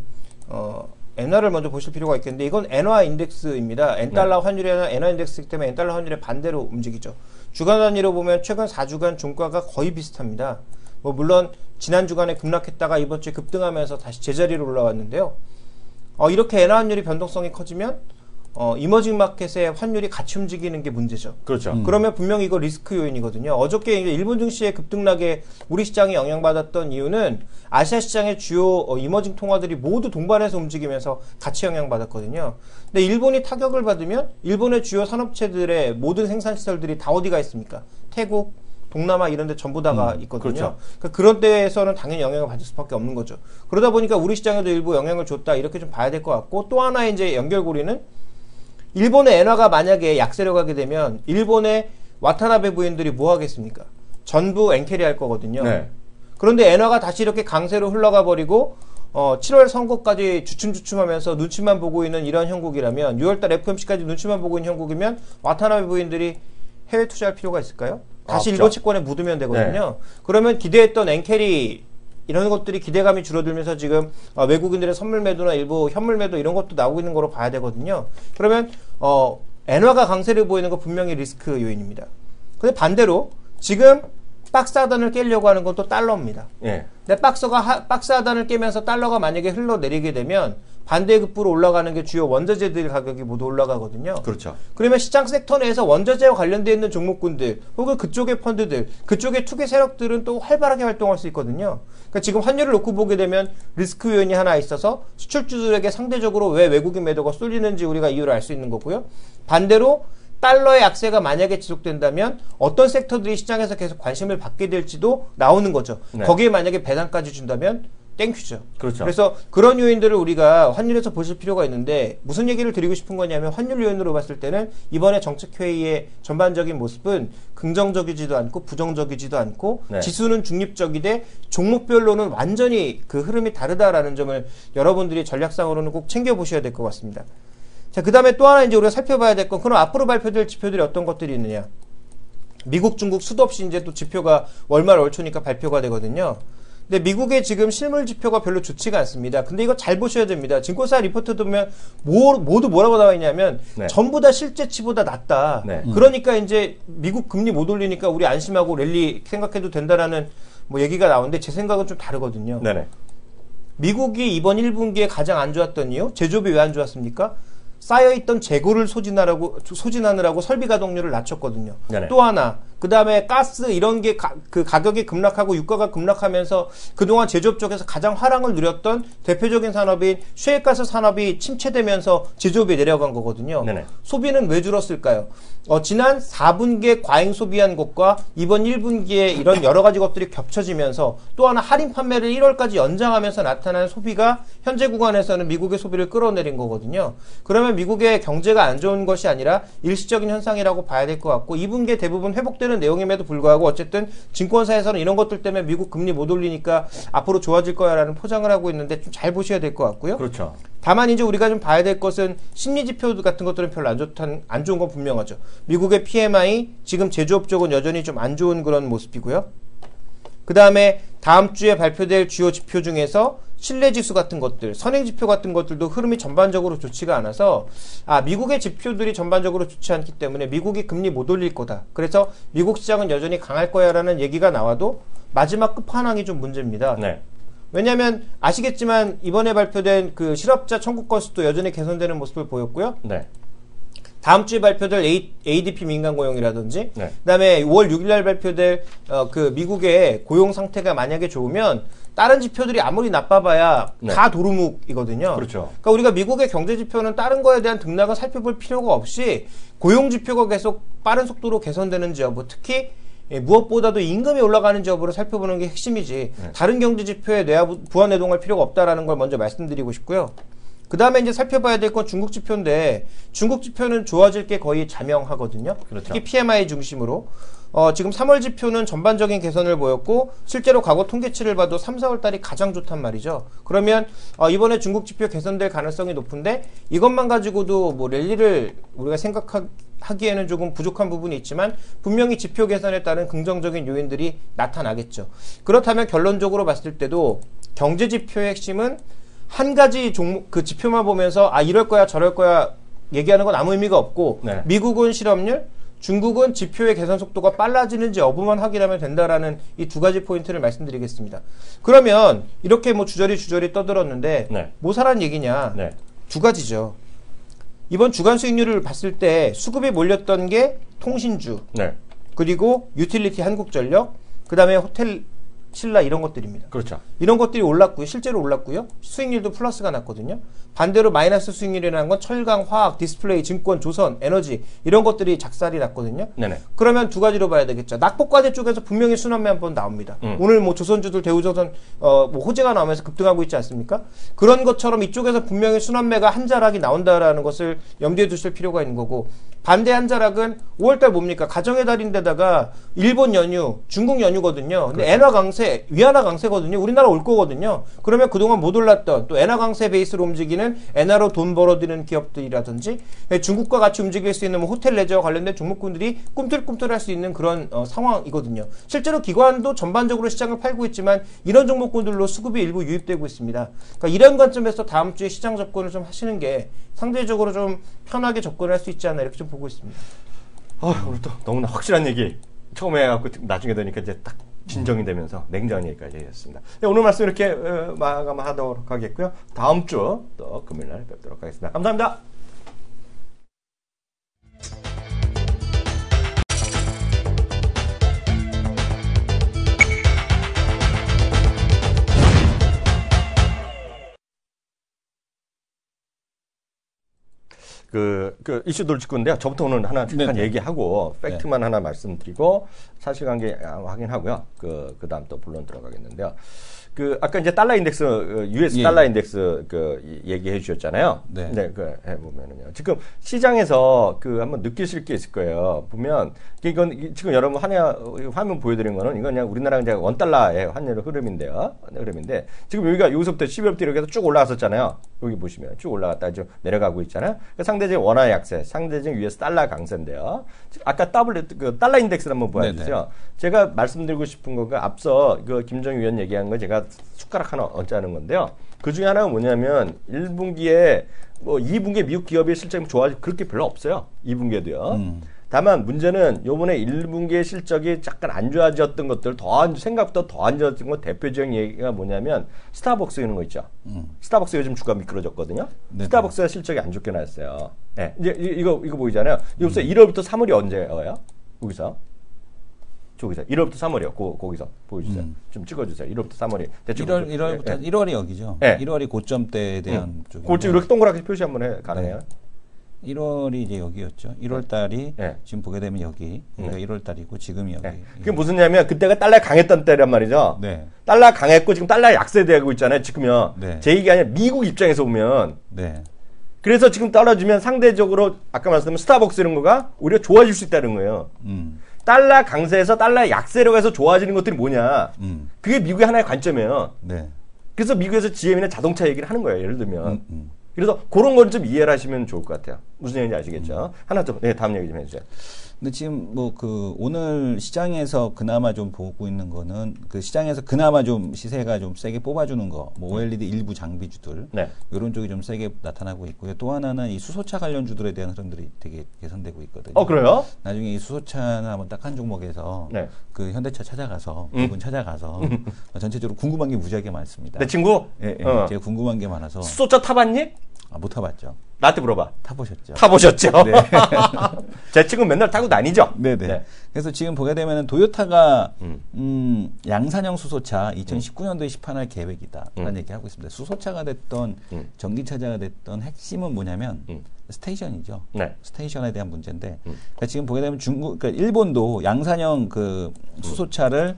엔화를 먼저 보실 필요가 있겠는데 이건 엔화 인덱스입니다. 엔달러 환율이나 엔화 인덱스이기 때문에 엔달러 환율의 반대로 움직이죠. 주간 단위로 보면 최근 4주간 종가가 거의 비슷합니다. 뭐 물론 지난 주간에 급락했다가 이번 주에 급등하면서 다시 제자리로 올라왔는데요. 이렇게 엔화 환율이 변동성이 커지면 이머징 마켓의 환율이 같이 움직이는 게 문제죠. 그렇죠. 그러면 분명히 이거 리스크 요인이거든요. 어저께 이제 일본 증시의 급등락에 우리 시장이 영향받았던 이유는 아시아 시장의 주요 이머징 통화들이 모두 동반해서 움직이면서 같이 영향받았거든요. 근데 일본이 타격을 받으면 일본의 주요 산업체들의 모든 생산시설들이 다 어디가 있습니까? 태국, 동남아 이런 데 전부 다가 있거든요. 그렇죠. 그러니까 그런 데에서는 당연히 영향을 받을 수밖에 없는 거죠. 그러다 보니까 우리 시장에도 일부 영향을 줬다 이렇게 좀 봐야 될 것 같고 또 하나의 이제 연결고리는 일본의 엔화가 만약에 약세로 가게 되면 일본의 와타나베 부인들이 뭐 하겠습니까? 전부 엔캐리 할 거거든요. 네. 그런데 엔화가 다시 이렇게 강세로 흘러가 버리고 7월 선거까지 주춤주춤하면서 눈치만 보고 있는 이런 형국이라면 6월달 FOMC까지 눈치만 보고 있는 형국이면 와타나베 부인들이 해외 투자할 필요가 있을까요? 다시 없죠. 일본 채권에 묻으면 되거든요. 그러면 기대했던 엔캐리 이런 것들이 기대감이 줄어들면서 지금 외국인들의 선물 매도나 일부 현물 매도 이런 것도 나오고 있는 거로 봐야 되거든요. 그러면 엔화가 강세를 보이는 거 분명히 리스크 요인입니다. 근데 반대로 지금 박스 하단을 깨려고 하는 건 또 달러입니다. 예. 근데 박스 하단을 깨면서 달러가 만약에 흘러내리게 되면 반대급부로 올라가는 게 주요 원자재들 가격이 모두 올라가거든요. 그렇죠. 그러면 시장 섹터 내에서 원자재와 관련되어 있는 종목군들 혹은 그쪽의 펀드들, 그쪽의 투기 세력들은 또 활발하게 활동할 수 있거든요. 그러니까 지금 환율을 놓고 보게 되면 리스크 요인이 하나 있어서 수출주들에게 상대적으로 왜 외국인 매도가 쏠리는지 우리가 이유를 알 수 있는 거고요. 반대로 달러의 약세가 만약에 지속된다면 어떤 섹터들이 시장에서 계속 관심을 받게 될지도 나오는 거죠. 네. 거기에 만약에 배당까지 준다면 땡큐죠. 그렇죠. 그래서 그런 요인들을 우리가 환율에서 보실 필요가 있는데 무슨 얘기를 드리고 싶은 거냐면 환율 요인으로 봤을 때는 이번에 정책회의의 전반적인 모습은 긍정적이지도 않고 부정적이지도 않고 네. 지수는 중립적이되 종목별로는 완전히 그 흐름이 다르다라는 점을 여러분들이 전략상으로는 꼭 챙겨보셔야 될 것 같습니다. 자, 그 다음에 또 하나 이제 우리가 살펴봐야 될 건 그럼 앞으로 발표될 지표들이 어떤 것들이 있느냐. 미국, 중국 수도 없이 이제 또 지표가 월말 월초니까 발표가 되거든요. 근데 미국의 지금 실물 지표가 별로 좋지가 않습니다. 근데 이거 잘 보셔야 됩니다. 증권사 리포트도 보면 모두 뭐라고 나와 있냐면 네. 전부 다 실제치보다 낮다. 네. 그러니까 이제 미국 금리 못 올리니까 우리 안심하고 랠리 생각해도 된다라는 뭐 얘기가 나오는데 제 생각은 좀 다르거든요. 네네. 미국이 이번 1분기에 가장 안 좋았던 이유? 제조업이 왜 안 좋았습니까? 쌓여있던 재고를 소진하느라고 설비 가동률을 낮췄거든요. 네네. 또 하나, 그 다음에 가스 이런 게 그 가격이 급락하고 유가가 급락하면서 그동안 제조업 쪽에서 가장 화랑을 누렸던 대표적인 산업인 셰일가스 산업이 침체되면서 제조업이 내려간 거거든요. 네네. 소비는 왜 줄었을까요? 지난 4분기에 과잉 소비한 것과 이번 1분기에 이런 여러 가지 것들이 겹쳐지면서 또 하나 할인 판매를 1월까지 연장하면서 나타난 소비가 현재 구간에서는 미국의 소비를 끌어내린 거거든요. 그러면 미국의 경제가 안 좋은 것이 아니라 일시적인 현상이라고 봐야 될 것 같고 2분기에 대부분 회복되는 내용임에도 불구하고 어쨌든 증권사에서는 이런 것들 때문에 미국 금리 못 올리니까 앞으로 좋아질 거야 라는 포장을 하고 있는데 좀 잘 보셔야 될 것 같고요. 그렇죠. 다만 이제 우리가 좀 봐야 될 것은 심리 지표 같은 것들은 별로 안 좋은 건 분명하죠. 미국의 PMI 지금 제조업 쪽은 여전히 좀 안 좋은 그런 모습이고요. 그 다음에 다음 주에 발표될 주요 지표 중에서 신뢰지수 같은 것들, 선행지표 같은 것들도 흐름이 전반적으로 좋지가 않아서 미국의 지표들이 전반적으로 좋지 않기 때문에 미국이 금리 못 올릴 거다. 그래서 미국 시장은 여전히 강할 거야 라는 얘기가 나와도 마지막 끝판왕이 좀 문제입니다. 네. 왜냐하면 아시겠지만 이번에 발표된 그 실업자 청구 건수도 여전히 개선되는 모습을 보였고요. 네. 다음 주에 발표될 ADP 민간 고용이라든지, 네. 그다음에 5월 6일날 발표될 그 미국의 고용 상태가 만약에 좋으면 다른 지표들이 아무리 나빠봐야 네. 다 도루묵이거든요. 그렇죠. 그러니까 우리가 미국의 경제 지표는 다른 거에 대한 등락을 살펴볼 필요가 없이 고용 지표가 계속 빠른 속도로 개선되는지 여부, 특히 무엇보다도 임금이 올라가는지 여부를 살펴보는 게 핵심이지 네. 다른 경제 지표에 부안내동할 필요가 없다라는 걸 먼저 말씀드리고 싶고요. 그 다음에 이제 살펴봐야 될 건 중국 지표인데 중국 지표는 좋아질 게 거의 자명하거든요. 그렇죠. 특히 PMI 중심으로. 지금 3월 지표는 전반적인 개선을 보였고 실제로 과거 통계치를 봐도 3, 4월 달이 가장 좋단 말이죠. 그러면 이번에 중국 지표 개선될 가능성이 높은데 이것만 가지고도 뭐 랠리를 우리가 생각하기에는 조금 부족한 부분이 있지만 분명히 지표 개선에 따른 긍정적인 요인들이 나타나겠죠. 그렇다면 결론적으로 봤을 때도 경제 지표의 핵심은 한 가지 종목 그 지표만 보면서 이럴 거야 저럴 거야 얘기하는 건 아무 의미가 없고 네. 미국은 실업률, 중국은 지표의 개선 속도가 빨라지는지 여부만 확인하면 된다라는 이 두 가지 포인트를 말씀드리겠습니다. 그러면 이렇게 뭐 주저리 떠들었는데 네. 뭐 사란 얘기냐? 네. 두 가지죠. 이번 주간 수익률을 봤을 때 수급이 몰렸던 게 통신주, 네. 그리고 유틸리티 한국전력, 그 다음에 호텔 신라 이런 것들입니다. 그렇죠. 이런 것들이 올랐고요. 실제로 올랐고요. 수익률도 플러스가 났거든요. 반대로 마이너스 수익률이라는 건 철강, 화학, 디스플레이, 증권, 조선, 에너지 이런 것들이 작살이 났거든요. 네네. 그러면 두 가지로 봐야 되겠죠. 낙폭과대 쪽에서 분명히 순환매 한번 나옵니다. 오늘 뭐 조선주들 대우조선 뭐 호재가 나오면서 급등하고 있지 않습니까? 그런 것처럼 이쪽에서 분명히 순환매가 한 자락이 나온다라는 것을 염두에 두실 필요가 있는 거고 반대 한 자락은 5월달 뭡니까? 가정의 달인데다가 일본 연휴, 중국 연휴거든요. 근데 엔화 강세 강세, 위안화 강세거든요. 우리나라 올 거거든요. 그러면 그동안 못 올랐던 또 엔화 강세 베이스로 움직이는 엔화로 돈 벌어들이는 기업들이라든지 중국과 같이 움직일 수 있는 뭐 호텔 레저와 관련된 종목군들이 꿈틀꿈틀할 수 있는 그런 상황이거든요. 실제로 기관도 전반적으로 시장을 팔고 있지만 이런 종목군들로 수급이 일부 유입되고 있습니다. 그러니까 이런 관점에서 다음 주에 시장 접근을 좀 하시는 게 상대적으로 좀 편하게 접근할 수 있지 않나 이렇게 좀 보고 있습니다. 오늘 또 너무나 확실한 얘기 처음에 해갖고 나중에 되니까 이제 딱 진정이 되면서 냉정한 얘기까지 했습니다. 네, 오늘 말씀 이렇게 마감하도록 하겠고요. 다음 주 또 금요일 날 뵙도록 하겠습니다. 감사합니다. 그 이슈들 짚고인데요. 저부터 오늘 하나 잠깐 얘기하고 팩트만 하나 말씀드리고 사실관계 확인하고요. 그 다음 또 본론 들어가겠는데요. 아까 이제 달러 인덱스, US 달러 인덱스 얘기해 주셨잖아요. 네. 해보면은요. 지금 시장에서 한번 느끼실 게 있을 거예요. 보면, 이건 지금 여러분 화면 보여드린 거는 이건 그냥 우리나라 이제 원달러의 환율 흐름인데요. 흐름인데, 지금 여기서부터 12월부터 이렇게 해서 쭉 올라갔었잖아요. 여기 보시면 쭉 올라갔다가 좀 내려가고 있잖아요. 상대적인 원화 약세, 상대적인 US 달러 강세인데요. 아까 달러 인덱스를 한번 보여주세요. 네네. 제가 말씀드리고 싶은 거가 앞서 김정희 위원 얘기한 거 제가 숟가락 하나 얹자는 건데요. 그 중에 하나가 뭐냐면 1분기에 2분기에 미국 기업의 실적이 좋아지고 그렇게 별로 없어요. 2분기에도요. 다만 문제는 요번에 1분기의 실적이 약간 안 좋아졌던 것들 생각보다 더 안 좋아진 건 대표적인 얘기가 뭐냐면 스타벅스 이런 거 있죠. 스타벅스 요즘 주가 미끄러졌거든요. 네네. 스타벅스가 실적이 안 좋게 나왔어요. 네. 이제 이거 보이잖아요. 여기서 1월부터 3월이 언제예요? 여기서 1월부터 3월이요. 거기서 보여주세요. 좀 찍어주세요. 1월부터 3월이. 1월부터 1월이 여기죠. 네. 1월이 고점대에 대한 쪽이. 고점 이렇게 동그랗게 표시 한번 가능해요? 네. 1월이 이제 여기였죠. 1월 달이 지금 보게 되면 여기. 그러니까 1월 달이고 지금이 여기. 그게 무슨냐면 그때가 달러 강했던 때란 말이죠. 네. 달러 강했고 지금 달러 약세되고 있잖아요. 지금요. 네. 제 얘기가 아니라 미국 입장에서 보면. 네. 그래서 지금 떨어지면 상대적으로 아까 말씀드린 스타벅스 이런 거가 오히려 좋아질 수 있다는 거예요. 달러 강세에서 달러 약세로 해서 좋아지는 것들이 뭐냐. 그게 미국의 하나의 관점이에요. 네. 그래서 미국에서 GM이나 자동차 얘기를 하는 거예요. 예를 들면. 그래서 그런 건 좀 이해를 하시면 좋을 것 같아요. 무슨 얘기인지 아시겠죠? 하나 더, 다음 얘기 좀 해주세요. 근데 지금 오늘 시장에서 그나마 좀 보고 있는 거는 시장에서 그나마 좀 시세가 좀 세게 뽑아주는 거, OLED 일부 장비주들, 이런 쪽이 좀 세게 나타나고 있고요. 또 하나는 이 수소차 관련주들에 대한 흐름들이 되게 개선되고 있거든요. 그래요? 나중에 이 수소차는 한번 딱 한 종목에서 현대차 찾아가서, 두분 찾아가서 전체적으로 궁금한 게 무지하게 많습니다. 내 친구? 제가 궁금한 게 많아서. 수소차 타봤니? 못 타봤죠. 나한테 물어봐. 타보셨죠? 타보셨죠? 네. 제 친구 맨날 타고 다니죠? 네네. 네. 그래서 지금 보게 되면은 도요타가, 양산형 수소차 2019년도에 시판할 계획이다. 라는 얘기 하고 있습니다. 수소차가 됐던, 전기차가 됐던 핵심은 뭐냐면, 스테이션이죠. 네. 스테이션에 대한 문제인데, 그러니까 지금 보게 되면 그러니까 일본도 양산형 수소차를,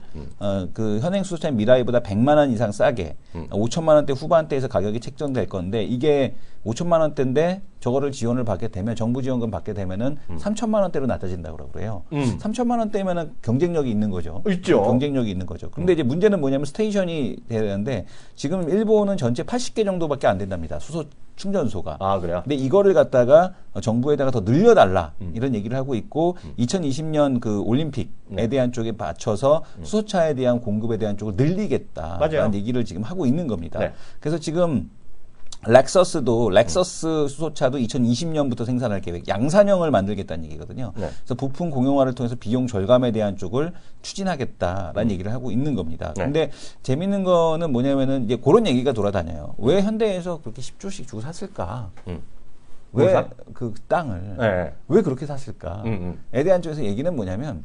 현행 수소차 미라이보다 100만 원 이상 싸게, 5천만 원대 후반대에서 가격이 책정될 건데, 이게 5천만 원대인데, 저거를 지원을 받게 되면, 정부 지원금 받게 되면은 3천만 원대로 낮아진다고 그래요. 3천만 원대면은 경쟁력이 있는 거죠. 있죠. 경쟁력이 있는 거죠. 근데 이제 문제는 뭐냐면 스테이션이 돼야 되는데, 지금 일본은 전체 80개 정도밖에 안 된답니다. 수소 충전소가. 그래요? 근데 이거를 갖다가 정부에다가 더 늘려달라. 이런 얘기를 하고 있고, 2020년 올림픽에 대한 쪽에 맞춰서 수소차에 대한 공급에 대한 쪽을 늘리겠다라는 얘기를 지금 하고 있는 겁니다. 네. 그래서 지금 렉서스 수소차도 2020년부터 생산할 계획, 양산형을 만들겠다는 얘기거든요. 네. 그래서 부품 공용화를 통해서 비용 절감에 대한 쪽을 추진하겠다라는 얘기를 하고 있는 겁니다. 네. 근데 재밌는 거는 뭐냐면은 이제 그런 얘기가 돌아다녀요. 왜 현대에서 그렇게 10조씩 주고 샀을까? 왜 그 땅을 왜 그렇게 샀을까?에 대한 쪽에서 얘기는 뭐냐면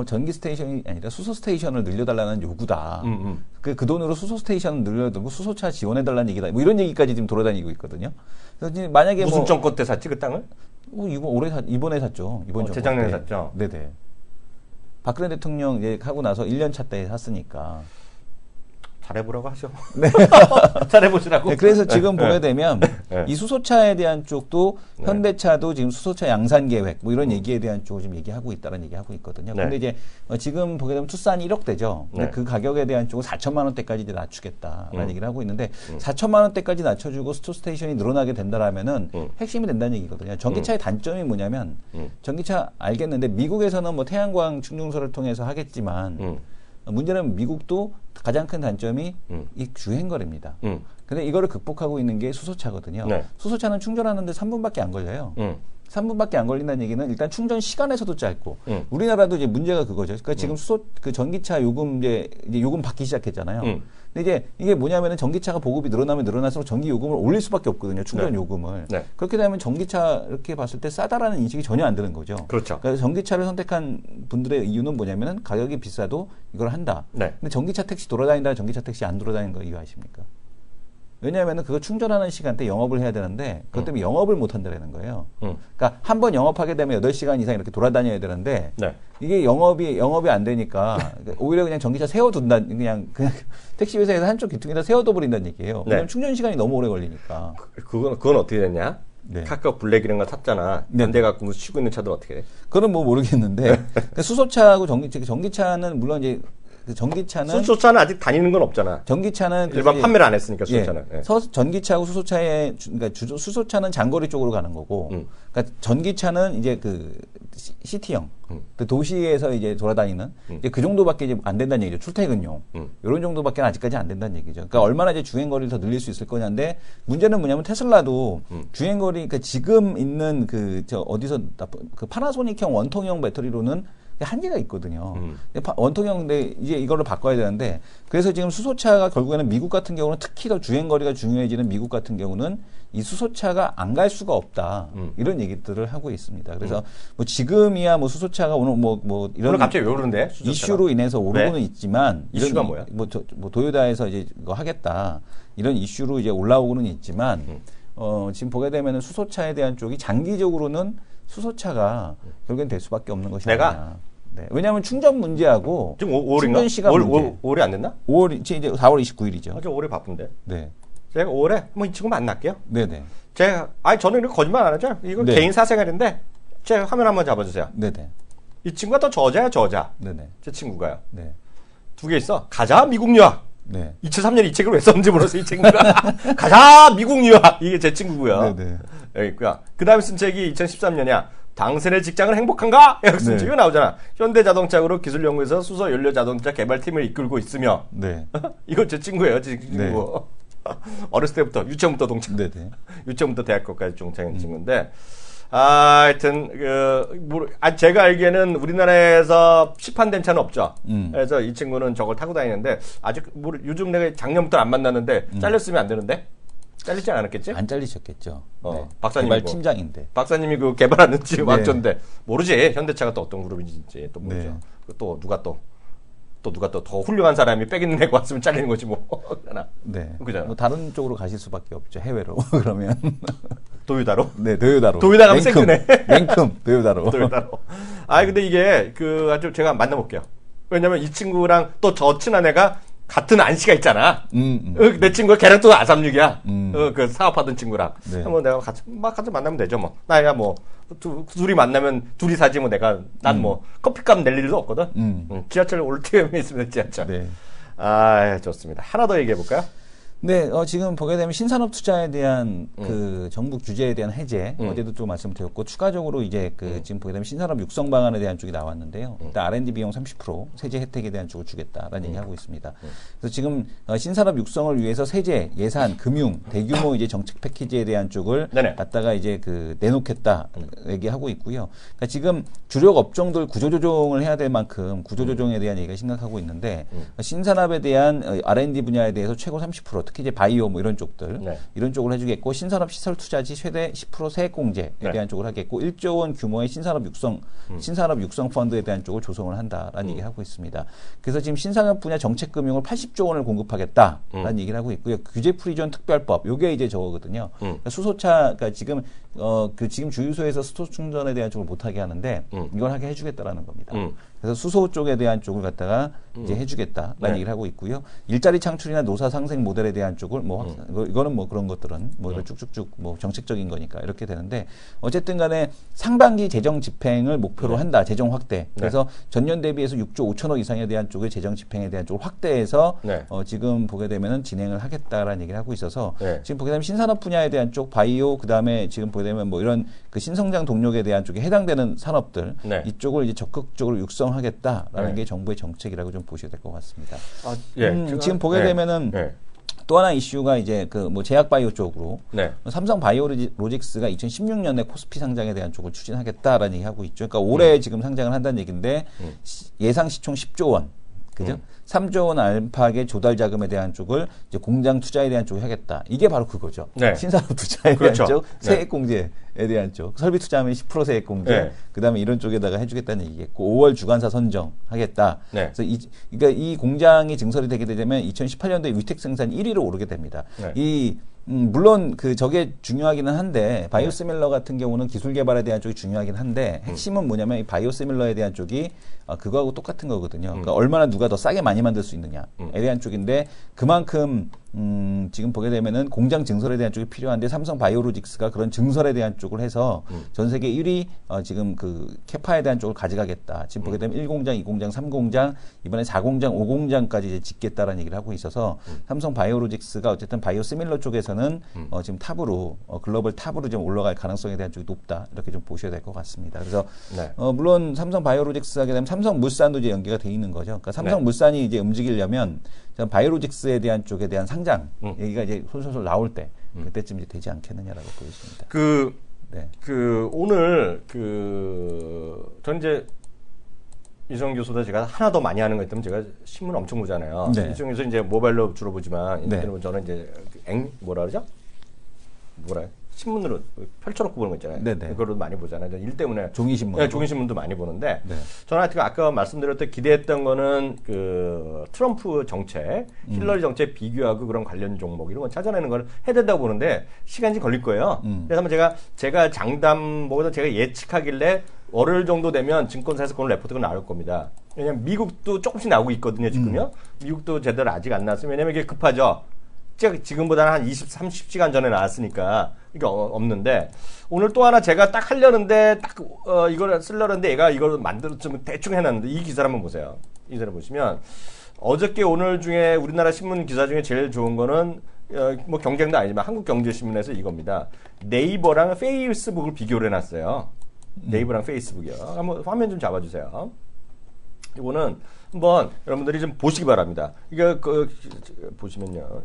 전기 스테이션이 아니라 수소 스테이션을 늘려달라는 요구다. 그 돈으로 수소 스테이션을 늘려두고 수소차 지원해달라는 얘기다. 뭐 이런 얘기까지 지금 돌아다니고 있거든요. 그래서 만약에 무슨 정권 때 샀지 그 땅을? 이번에 샀죠. 이번 정권 재작년에 샀죠. 네네. 박근혜 대통령 이제 하고 나서 1년 차 때 샀으니까. 잘해보라고 하죠. 잘해보시라고. 네, 그래서 지금 보게 되면 네. 이 수소차에 대한 쪽도 네. 현대차도 지금 수소차 양산 계획 뭐 이런 얘기에 대한 쪽을 지금 얘기하고 있다는 얘기하고 있거든요. 네. 근데 이제 지금 보게 되면 투싼이 1억대죠. 근데 네. 그 가격에 대한 쪽은 4천만 원대까지 이제 낮추겠다라는 얘기를 하고 있는데 4천만 원대까지 낮춰주고 스토스테이션이 늘어나게 된다라면은 핵심이 된다는 얘기거든요. 전기차의 단점이 뭐냐면 전기차 알겠는데 미국에서는 뭐 태양광 충전소를 통해서 하겠지만 문제는 미국도 가장 큰 단점이 이 주행거리입니다. 근데 이거를 극복하고 있는 게 수소차거든요. 네. 수소차는 충전하는데 3분밖에 안 걸려요. 3분밖에 안 걸린다는 얘기는 일단 충전 시간에서도 짧고 우리나라도 이제 문제가 그거죠. 그러니까 지금 그 전기차 요금 이제 요금 받기 시작했잖아요. 근데 이제 이게 뭐냐면은 전기차가 보급이 늘어나면 늘어날수록 전기 요금을 올릴 수밖에 없거든요. 충전 네. 요금을. 네. 그렇게 되면 전기차 이렇게 봤을 때 싸다라는 인식이 전혀 안 드는 거죠. 그렇죠. 그래서 전기차를 선택한 분들의 이유는 뭐냐면은 가격이 비싸도 이걸 한다. 네. 근데 전기차 택시 돌아다닌다, 전기차 택시 안 돌아다니는 거 이해하십니까? 왜냐하면 그거 충전하는 시간대 영업을 해야 되는데 그것 때문에 영업을 못 한다는 거예요. 그러니까 한 번 영업하게 되면 8시간 이상 이렇게 돌아다녀야 되는데 네. 이게 영업이 안 되니까 오히려 그냥 전기차 세워둔다, 그냥 택시 회사에서 한쪽 기둥에다 세워둬 버린다는 얘기예요. 네. 왜냐면 충전 시간이 너무 오래 걸리니까. 그건 어떻게 됐냐? 네. 카카오 블랙 이런 거 샀잖아. 네. 반대 갖고 쉬고 있는 차들 어떻게 돼? 그건 뭐 모르겠는데 그러니까 수소차하고 전기차는 물론 이제 그 전기차는 수소차는 아직 다니는 건 없잖아. 전기차는 일반 그래서 판매를 안 했으니까 예, 수소차는. 예. 전기차하고 수소차의 그러니까 수소차는 장거리 쪽으로 가는 거고, 그러니까 전기차는 이제 그 시티형, 그 도시에서 이제 돌아다니는 이제 그 정도밖에 이제 안 된다는 얘기죠. 출퇴근용 이런 정도밖에 아직까지 안 된다는 얘기죠. 그러니까 얼마나 이제 주행 거리를 더 늘릴 수 있을 거냐인데 문제는 뭐냐면 테슬라도 주행 거리, 그러니까 지금 있는 그 그 파나소닉형 원통형 배터리로는 한계가 있거든요. 원통형인데 이제 이거를 바꿔야 되는데 그래서 지금 수소차가 결국에는 미국 같은 경우는 특히 더 주행거리가 중요해지는 미국 같은 경우는 이 수소차가 안 갈 수가 없다. 이런 얘기들을 하고 있습니다. 그래서 뭐 지금이야 뭐 수소차가 오늘 뭐 이런 오늘 갑자기 왜 오르는데? 수소차가? 이슈로 인해서 오르고는 왜? 있지만 이슈가 뭐야? 뭐 도요다에서 이제 이거 하겠다. 이런 이슈로 이제 올라오고는 있지만 지금 보게 되면은 수소차에 대한 쪽이 장기적으로는 수소차가 결국엔 될 수밖에 없는 것이 아니냐. 네. 왜냐하면 충전 문제하고 지금 5월인가? 충전 시간 문제. 5월이 안 됐나? 5월 이제 4월 29일이죠. 저 올해 바쁜데. 네. 제가 5월에 이 친구 만날게요. 네네. 저는 이거 거짓말 안 하죠. 이거 네. 개인 사생활인데 제가 화면 한번 잡아주세요. 네네. 이 친구가 또 저자야, 저자. 네네. 제 친구가요. 네. 2개 있어. 가자 미국 유학. 네. 2003년 이 책을 왜 썼는지 모르겠어, 이 친구가. 가자 미국 유학. 이게 제 친구고요. 네네. 여기 있고요. 그 다음에 쓴 책이 2013년이야. 당신의 직장은 행복한가? 이렇게 쓴 네. 책이 나오잖아. 현대자동차그룹 기술연구에서 수소 연료 자동차 개발팀을 이끌고 있으며. 네. 이거 제 친구예요, 제 친구. 어렸을 때부터, 유치원부터 동창. 네네. 유치원부터 대학교까지 동창인 친구인데. 하여튼, 제가 알기에는 우리나라에서 시판된 차는 없죠. 그래서 이 친구는 저걸 타고 다니는데, 아직, 요즘 내가 작년부터 안 만났는데, 잘렸으면 안 되는데? 잘리지 않았겠지? 안 잘리셨겠죠. 네. 박사님이고. 개발 팀장인데. 박사님이 그 개발하는지 네. 왕조인데, 모르지. 현대차가 또 어떤 그룹인지 또 모르죠. 네. 또 누가 또 더 훌륭한 사람이 빽 있는 애가 왔으면 잘리는 거지 뭐. 네. 그잖아. 뭐 다른 쪽으로 가실 수밖에 없죠. 해외로. 그러면. 도요다로? 네, 도요다로. 도요다 가면 생기네. 냉큼, 도요다로. 도요다로. 근데 이게 아주 제가 만나볼게요. 왜냐면 이 친구랑 또 저 친한 애가 같은 안씨가 있잖아. 내 친구가 걔랑 또 아삼육이야. 그 사업하던 친구랑. 네. 한번 내가 같이 만나면 되죠, 뭐. 나야 뭐, 둘이 만나면 둘이 사지 뭐 난 뭐, 커피값 낼 일도 없거든. 지하철 올 틈이 있으면 지하철. 네. 좋습니다. 하나 더 얘기해볼까요? 네, 지금 보게 되면 신산업 투자에 대한 그 정부 규제에 대한 해제, 어제도 또 말씀드렸고, 추가적으로 이제 지금 보게 되면 신산업 육성 방안에 대한 쪽이 나왔는데요. 일단 R&D 비용 30% 세제 혜택에 대한 쪽을 주겠다라는 얘기하고 있습니다. 그래서 지금 신산업 육성을 위해서 세제, 예산, 금융, 대규모 이제 정책 패키지에 대한 쪽을 네네. 갖다가 이제 내놓겠다 얘기하고 있고요. 그러니까 지금 주력 업종들 구조조정을 해야 될 만큼 구조조정에 대한 얘기가 심각하고 있는데, 신산업에 대한 R&D 분야에 대해서 최고 30%, 특히 이제 바이오 뭐 이런 쪽들, 네. 이런 쪽을 해주겠고, 신산업 시설 투자지 최대 10% 세액 공제에 네. 대한 쪽을 하겠고, 1조 원 규모의 신산업 육성 펀드에 대한 쪽을 조성을 한다라는 얘기를 하고 있습니다. 그래서 지금 신산업 분야 정책 금융을 80조 원을 공급하겠다라는 얘기를 하고 있고요. 규제 프리존 특별법, 요게 이제 저거거든요. 그러니까 수소차가 지금 지금 주유소에서 수소 충전에 대한 쪽을 못하게 하는데 이걸 하게 해주겠다라는 겁니다. 그래서 수소 쪽에 대한 쪽을 갖다가 이제 해주겠다라는 네. 얘기를 하고 있고요. 일자리 창출이나 노사 상생 모델에 대한 쪽을 이거는 뭐 그런 것들은 뭐 이런 쭉쭉쭉 뭐 정책적인 거니까 이렇게 되는데 어쨌든간에 상반기 재정 집행을 목표로 한다. 재정 확대. 그래서 전년 대비해서 6조 5천억 이상에 대한 쪽의 재정 집행에 대한 쪽을 확대해서 네. 지금 보게 되면은 진행을 하겠다라는 얘기를 하고 있어서 네. 지금 보게 되면 신산업 분야에 대한 쪽 바이오 그다음에 지금 보게 되면 뭐 이런 그 신성장 동력에 대한 쪽에 해당되는 산업들 네. 이쪽을 이제 적극적으로 육성하겠다라는 네. 게 정부의 정책이라고 좀 보셔야 될 것 같습니다. 아, 예. 지금 보게 되면은 네. 또 하나 이슈가 이제 그 뭐 제약 바이오 쪽으로 네. 삼성 바이오로직스가 2016년에 코스피 상장에 대한 쪽을 추진하겠다라는 얘기하고 있죠. 그러니까 올해 지금 상장을 한다는 얘기인데 예상 시총 10조 원. 그죠? 3조 원 안팎의 조달 자금에 대한 쪽을 이제 공장 투자에 대한 쪽을 하겠다. 이게 바로 그거죠. 네. 신산업 투자에 그렇죠. 대한 쪽, 네. 세액 공제에 대한 쪽, 설비 투자하면 10% 세액 공제, 네. 그다음에 이런 쪽에다가 해주겠다는 얘기겠고, 5월 주관사 선정하겠다. 네. 그래서 그러니까 이 공장이 증설이 되게 되면 2018년도에 위택 생산 1위로 오르게 됩니다. 네. 물론 저게 중요하기는 한데 바이오시밀러 같은 경우는 기술 개발에 대한 쪽이 중요하긴 한데 핵심은 뭐냐면 이 바이오시밀러에 대한 쪽이 그거하고 똑같은 거거든요. 그러니까 얼마나 누가 더 싸게 많이 만들 수 있느냐에 대한 쪽인데 그만큼 지금 보게 되면은 공장 증설에 대한 쪽이 필요한데 삼성 바이오로직스가 그런 증설에 대한 쪽을 해서 전 세계 1위 지금 그 캐파에 대한 쪽을 가져가겠다. 지금 보게 되면 1공장, 2공장, 3공장, 이번에 4공장, 5공장까지 이제 짓겠다라는 얘기를 하고 있어서 삼성 바이오로직스가 어쨌든 바이오시밀러 쪽에서는 지금 탑으로 글로벌 탑으로 좀 올라갈 가능성에 대한 쪽이 높다. 이렇게 좀 보셔야 될 것 같습니다. 그래서 네. 물론 삼성 바이오로직스 하게 되면 삼성물산도 이제 연계가 돼 있는 거죠. 그러니까 삼성물산이 이제 움직이려면 바이오로직스에 대한 쪽에 대한 상장 얘기가 이제 솔솔 나올 때 그때쯤 이제 되지 않겠느냐라고 보여집니다. 오늘 전 이제 이성 교수도 제가 하나 더 많이 하는 거 있다면 제가 신문 엄청 보잖아요. 네. 이성 교수 이제 모바일로 주로 보지만 인터넷으로 네. 저는 이제 뭐라 그러죠? 신문으로 펼쳐놓고 보는 거 있잖아요. 네네. 그거로 많이 보잖아요. 일 때문에 종이신문. 네, 종이신문도 많이 보는데 네. 저는 하여튼 아까 말씀드렸던 기대했던 거는 그 트럼프 정책, 힐러리 정책 비교하고 그런 관련 종목 이런 거 찾아내는 걸 해야 된다고 보는데 시간이 좀 걸릴 거예요. 그래서 한번 제가 장담보다 제가 예측하길래 월요일 정도 되면 증권사에서 그런 레포트가 나올 겁니다. 왜냐면 미국도 조금씩 나오고 있거든요, 지금요. 미국도 제대로 아직 안 나왔어요. 왜냐면 이게 급하죠. 지금보다는 한 20, 30시간 전에 나왔으니까 이게 없는데 오늘 또 하나 제가 딱 하려는데 이걸 쓰려는데 얘가 이걸 좀 대충 해놨는데 이 기사를 한번 보세요. 이 기사를 보시면 어저께 오늘 중에 우리나라 신문 기사 중에 제일 좋은 거는 뭐 경쟁도 아니지만 한국경제신문에서 이겁니다. 네이버랑 페이스북을 비교를 해놨어요. 네이버랑 페이스북이요. 한번 화면 좀 잡아주세요. 이거는 한번 여러분들이 좀 보시기 바랍니다. 이거 보시면요.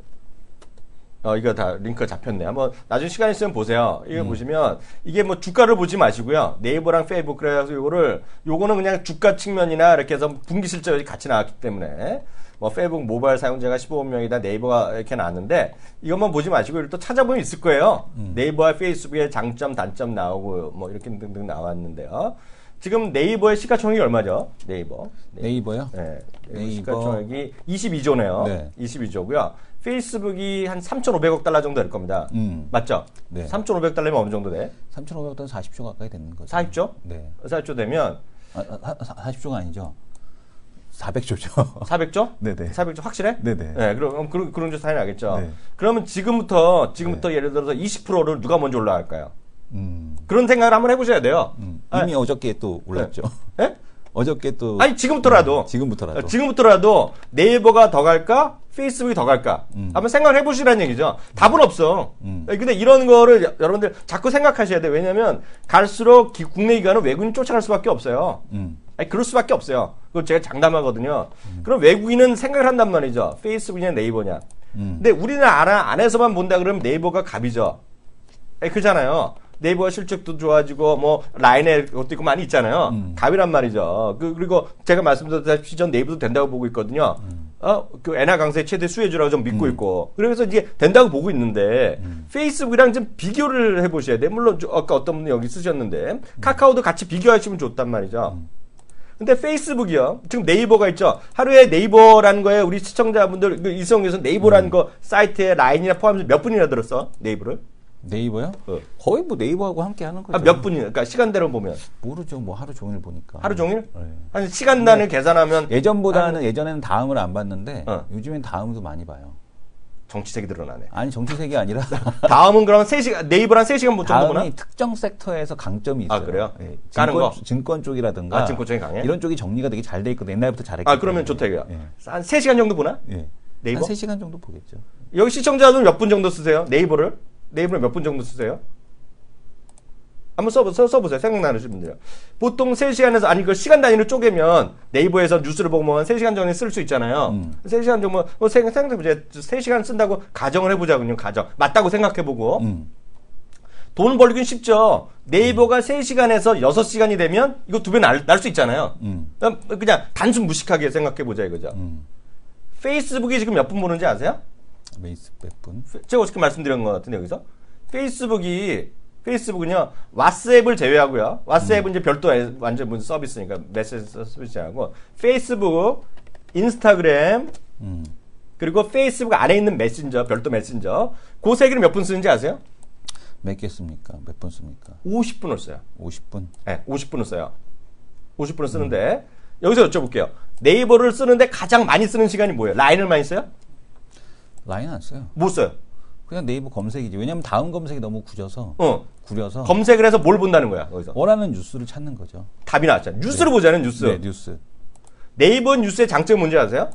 이거 다 링크가 잡혔네. 한번 나중에 시간 있으면 보세요. 이거 보시면 이게 뭐 주가를 보지 마시고요. 네이버랑 페이스북 그래서 요거는 그냥 주가 측면이나 이렇게 해서 분기 실적이 같이 나왔기 때문에 뭐 페이스북 모바일 사용자가 15만 명이다 네이버가 이렇게 나왔는데 이것만 보지 마시고 또 찾아보면 있을 거예요. 네이버와 페이스북의 장점 단점 나오고 뭐 이렇게 등등 나왔는데요. 지금 네이버의 시가총액이 얼마죠? 네이버요? 네. 네이버 시가총액이 22조네요. 네. 22조고요. 페이스북이 한 3,500억 달러 정도 될 겁니다. 맞죠? 네. 3,500달러면 어느 정도 돼? 3,500원 40조 가까이 되는 거죠. 40조? 네. 40조 되면 40조가 아니죠. 400조죠. 400조? 네네. 400조 확실해? 네네. 네, 그럼 그런 조 사이 나겠죠. 네. 그러면 지금부터 예를 들어서 20%를 누가 먼저 올라갈까요? 그런 생각을 한번 해보셔야 돼요. 이미 어저께 또 올랐죠. 네? 어저께 또 아니 지금부터라도 네이버가 더 갈까? 페이스북이 더 갈까? 한번 생각을 해보시라는 얘기죠. 답은 없어. 근데 이런 거를 여러분들 자꾸 생각하셔야 돼요. 왜냐면 갈수록 국내 기관은 외국인 쫓아갈 수밖에 없어요. 아니 그럴 수밖에 없어요. 그걸 제가 장담하거든요. 그럼 외국인은 생각을 한단 말이죠. 페이스북이냐 네이버냐. 근데 우리나라 안에서만 본다 그러면 네이버가 갑이죠. 그잖아요. 네이버 실적도 좋아지고 뭐 라인에 것도 있고 많이 있잖아요. 갑이란 말이죠. 그리고 제가 말씀드렸다시피 전 네이버도 된다고 보고 있거든요. 그 엔화 강세 최대 수혜주라고 좀 믿고 있고. 그래서 이제 된다고 보고 있는데 페이스북이랑 좀 비교를 해보셔야 돼요. 물론 아까 어떤 분이 여기 쓰셨는데 카카오도 같이 비교하시면 좋단 말이죠. 근데 페이스북이요. 지금 네이버가 있죠. 하루에 네이버라는 거에 우리 시청자분들 이성에서 네이버라는 거 사이트에 라인이나 포함해서 몇 분이나 들었어? 네이버를? 네이버요? 어. 거의 뭐 네이버하고 함께 하는 거죠. 몇 분이, 그러니까 시간대로 보면. 모르죠. 뭐 하루 종일 보니까. 하루 종일? 네. 한 시간단을 계산하면. 예전에는 다음을 안 봤는데 어. 요즘엔 다음도 많이 봐요. 정치색이 드러나네. 아니 정치색이 아니라 다음은 그러면 3시간, 네이버랑 3시간 못 정도 보나? 다음이 특정 섹터에서 강점이 있어요. 아, 그래요? 예, 까는 거? 증권 쪽이라든가 아, 증권 쪽이 강해? 이런 쪽이 정리가 되게 잘 돼 있거든. 옛날부터 잘했기 아, 그러면 때문에. 좋다, 이거야. 예. 한 3시간 정도 보나? 예. 네이버? 한 3시간 정도 보겠죠. 여기 시청자분 몇 분 정도 쓰세요? 네이버를? 네이버를 몇 분 정도 쓰세요? 한번 써보세요. 생각나는 분들. 보통 3시간에서, 아니, 그 시간 단위로 쪼개면 네이버에서 뉴스를 보면 3시간 전에 쓸 수 있잖아요. 3시간 정도, 생각해보자. 3시간 쓴다고 가정을 해보자군요. 가정. 맞다고 생각해보고. 돈 벌긴 쉽죠. 네이버가 3시간에서 6시간이 되면 이거 2배 날 수 있잖아요. 그냥 단순 무식하게 생각해보자 이거죠. 페이스북이 지금 몇 분 보는지 아세요? 몇 분? 제가 어저께 말씀드린 것 같은데 여기서 페이스북은요 왓츠앱을 제외하고요. 왓츠앱은 이제 별도 완전 무슨 서비스니까 메시지 서비스하고 페이스북, 인스타그램 그리고 페이스북 안에 있는 메신저 별도 메신저 그 세 개를 몇 분 쓰는지 아세요? 몇 개 씁니까? 몇 분 씁니까? 50분을 써요. 50분? 네, 50분을 써요. 50분을 쓰는데 여기서 여쭤볼게요. 네이버를 쓰는데 가장 많이 쓰는 시간이 뭐예요? 라인을 많이 써요? 라인 안 써요. 못 써요. 그냥 네이버 검색이지. 왜냐면 다음 검색이 너무 구려서 검색을 해서 뭘 본다는 거야 거기서. 원하는 뉴스를 찾는 거죠. 답이 나왔잖아요. 뉴스를 보자는 뉴스. 네, 뉴스. 네이버 뉴스의 장점이 뭔지 아세요?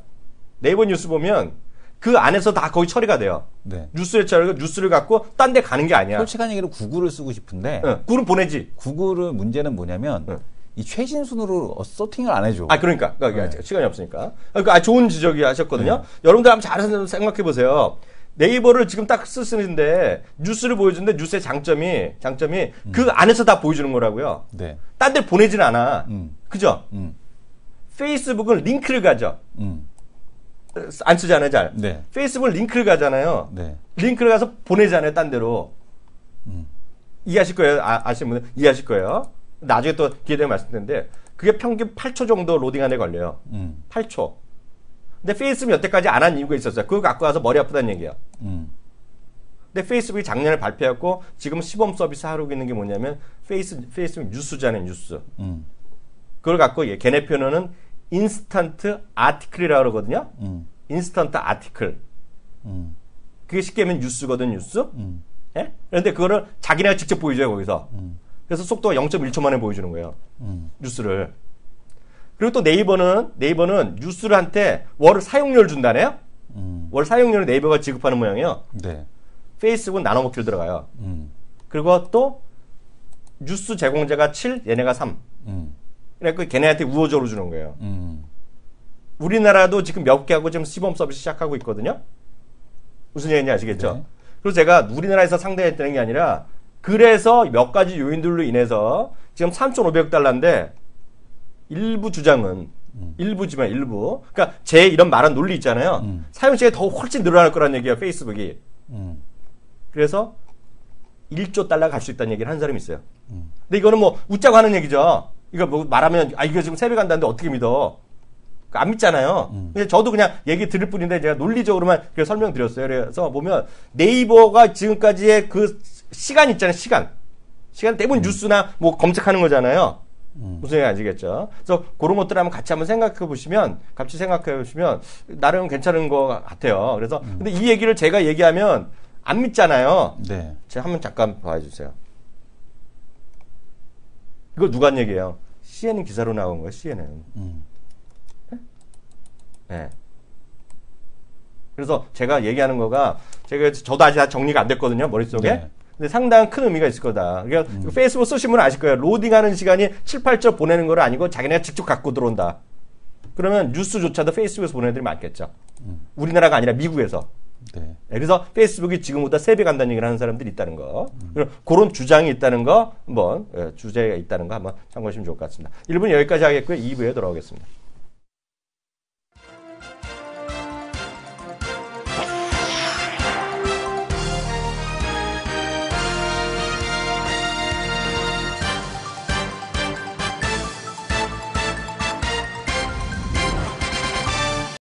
네이버 뉴스 보면 그 안에서 다 거의 처리가 돼요. 네. 뉴스를 갖고 딴 데 가는 게 아니야. 솔직한 얘기로 구글을 쓰고 싶은데 구글은 보내지. 구글은 문제는 뭐냐면 이 최신 순으로 서팅을 안 해줘. 아 그러니까 시간이 없으니까. 그러니까 좋은 지적이 하셨거든요. 여러분들 한번 잘 생각해 보세요. 네이버를 지금 딱 쓰시는데 뉴스를 보여주는데 뉴스의 장점이 그 안에서 다 보여주는 거라고요. 네. 딴 데 보내진 않아. 그죠? 페이스북은 링크를 가죠. 안 쓰잖아요, 잘. 네. 페이스북은 링크를 가잖아요. 네. 링크를 가서 보내잖아요, 딴 데로. 이해하실 거예요. 아시는 분들 이해하실 거예요. 나중에 또 기회 되면 말씀드리는데 그게 평균 8초 정도 로딩하는 데 걸려요. 8초. 근데 페이스북이 여태까지 안 한 이유가 있었어요. 그거 갖고 와서 머리 아프다는 얘기야. 근데 페이스북이 작년에 발표했고 지금 시범 서비스 하고 있는 게 뭐냐면 페이스북 뉴스잖아요, 뉴스. 그걸 갖고 걔네 표현은 인스턴트 아티클이라고 그러거든요. 인스턴트 아티클. 그게 쉽게 하면 뉴스거든, 뉴스. 예? 그런데 그거를 자기네가 직접 보여줘요, 거기서. 그래서 속도가 0.1초 만에 보여주는 거예요. 뉴스를. 그리고 또 네이버는 뉴스를 한테 월 사용료를 준다네요. 월 사용료를 네이버가 지급하는 모양이에요. 네. 페이스북은 나눠먹기로 들어가요. 그리고 또 뉴스 제공자가 7, 얘네가 3. 그러니까 걔네한테 우호적으로 주는 거예요. 우리나라도 지금 몇 개하고 지금 시범 서비스 시작하고 있거든요. 무슨 얘기인지 아시겠죠? 네. 그래서 제가 우리나라에서 상대했다는 게 아니라 그래서 몇 가지 요인들로 인해서 지금 3,500달러인데 일부 주장은 일부지만 일부. 그러니까 제 이런 말한 논리 있잖아요. 사용 시간이 더 훨씬 늘어날 거란 얘기예요. 페이스북이. 그래서 1조 달러 갈 수 있다는 얘기를 한 사람이 있어요. 근데 이거는 뭐 웃자고 하는 얘기죠. 이거 뭐 말하면 이거 지금 세배 간다는데 어떻게 믿어? 안 믿잖아요. 근데 저도 그냥 얘기 드릴 뿐인데 제가 논리적으로만 설명드렸어요. 그래서 보면 네이버가 지금까지의 그 시간 있잖아요. 시간 때문에 뉴스나 뭐 검색하는 거잖아요. 무슨 얘기 아시겠죠? 그래서 그런 것들 한번 같이 생각해 보시면 나름 괜찮은 것 같아요. 그래서 근데 이 얘기를 제가 얘기하면 안 믿잖아요. 네. 제가 한번 잠깐 봐주세요. 이거 누가 한 얘기예요? CNN 기사로 나온 거예요. CNN. 네. 그래서 제가 얘기하는 거가 저도 아직 다 정리가 안 됐거든요. 머릿속에. 네. 근데 상당한 큰 의미가 있을 거다. 그러니까 페이스북 쓰신 분은 아실 거예요. 로딩하는 시간이 7, 8초 보내는 걸 아니고 자기네가 직접 갖고 들어온다. 그러면 뉴스조차도 페이스북에서 보내는 애들이 많겠죠. 우리나라가 아니라 미국에서. 네. 그래서 페이스북이 지금보다 3배 간다는 얘기를 하는 사람들이 있다는 거. 그런 주장이 있다는 거, 한번, 주제가 있다는 거 한번 참고하시면 좋을 것 같습니다. 1분 여기까지 하겠고요. 2부에 돌아오겠습니다.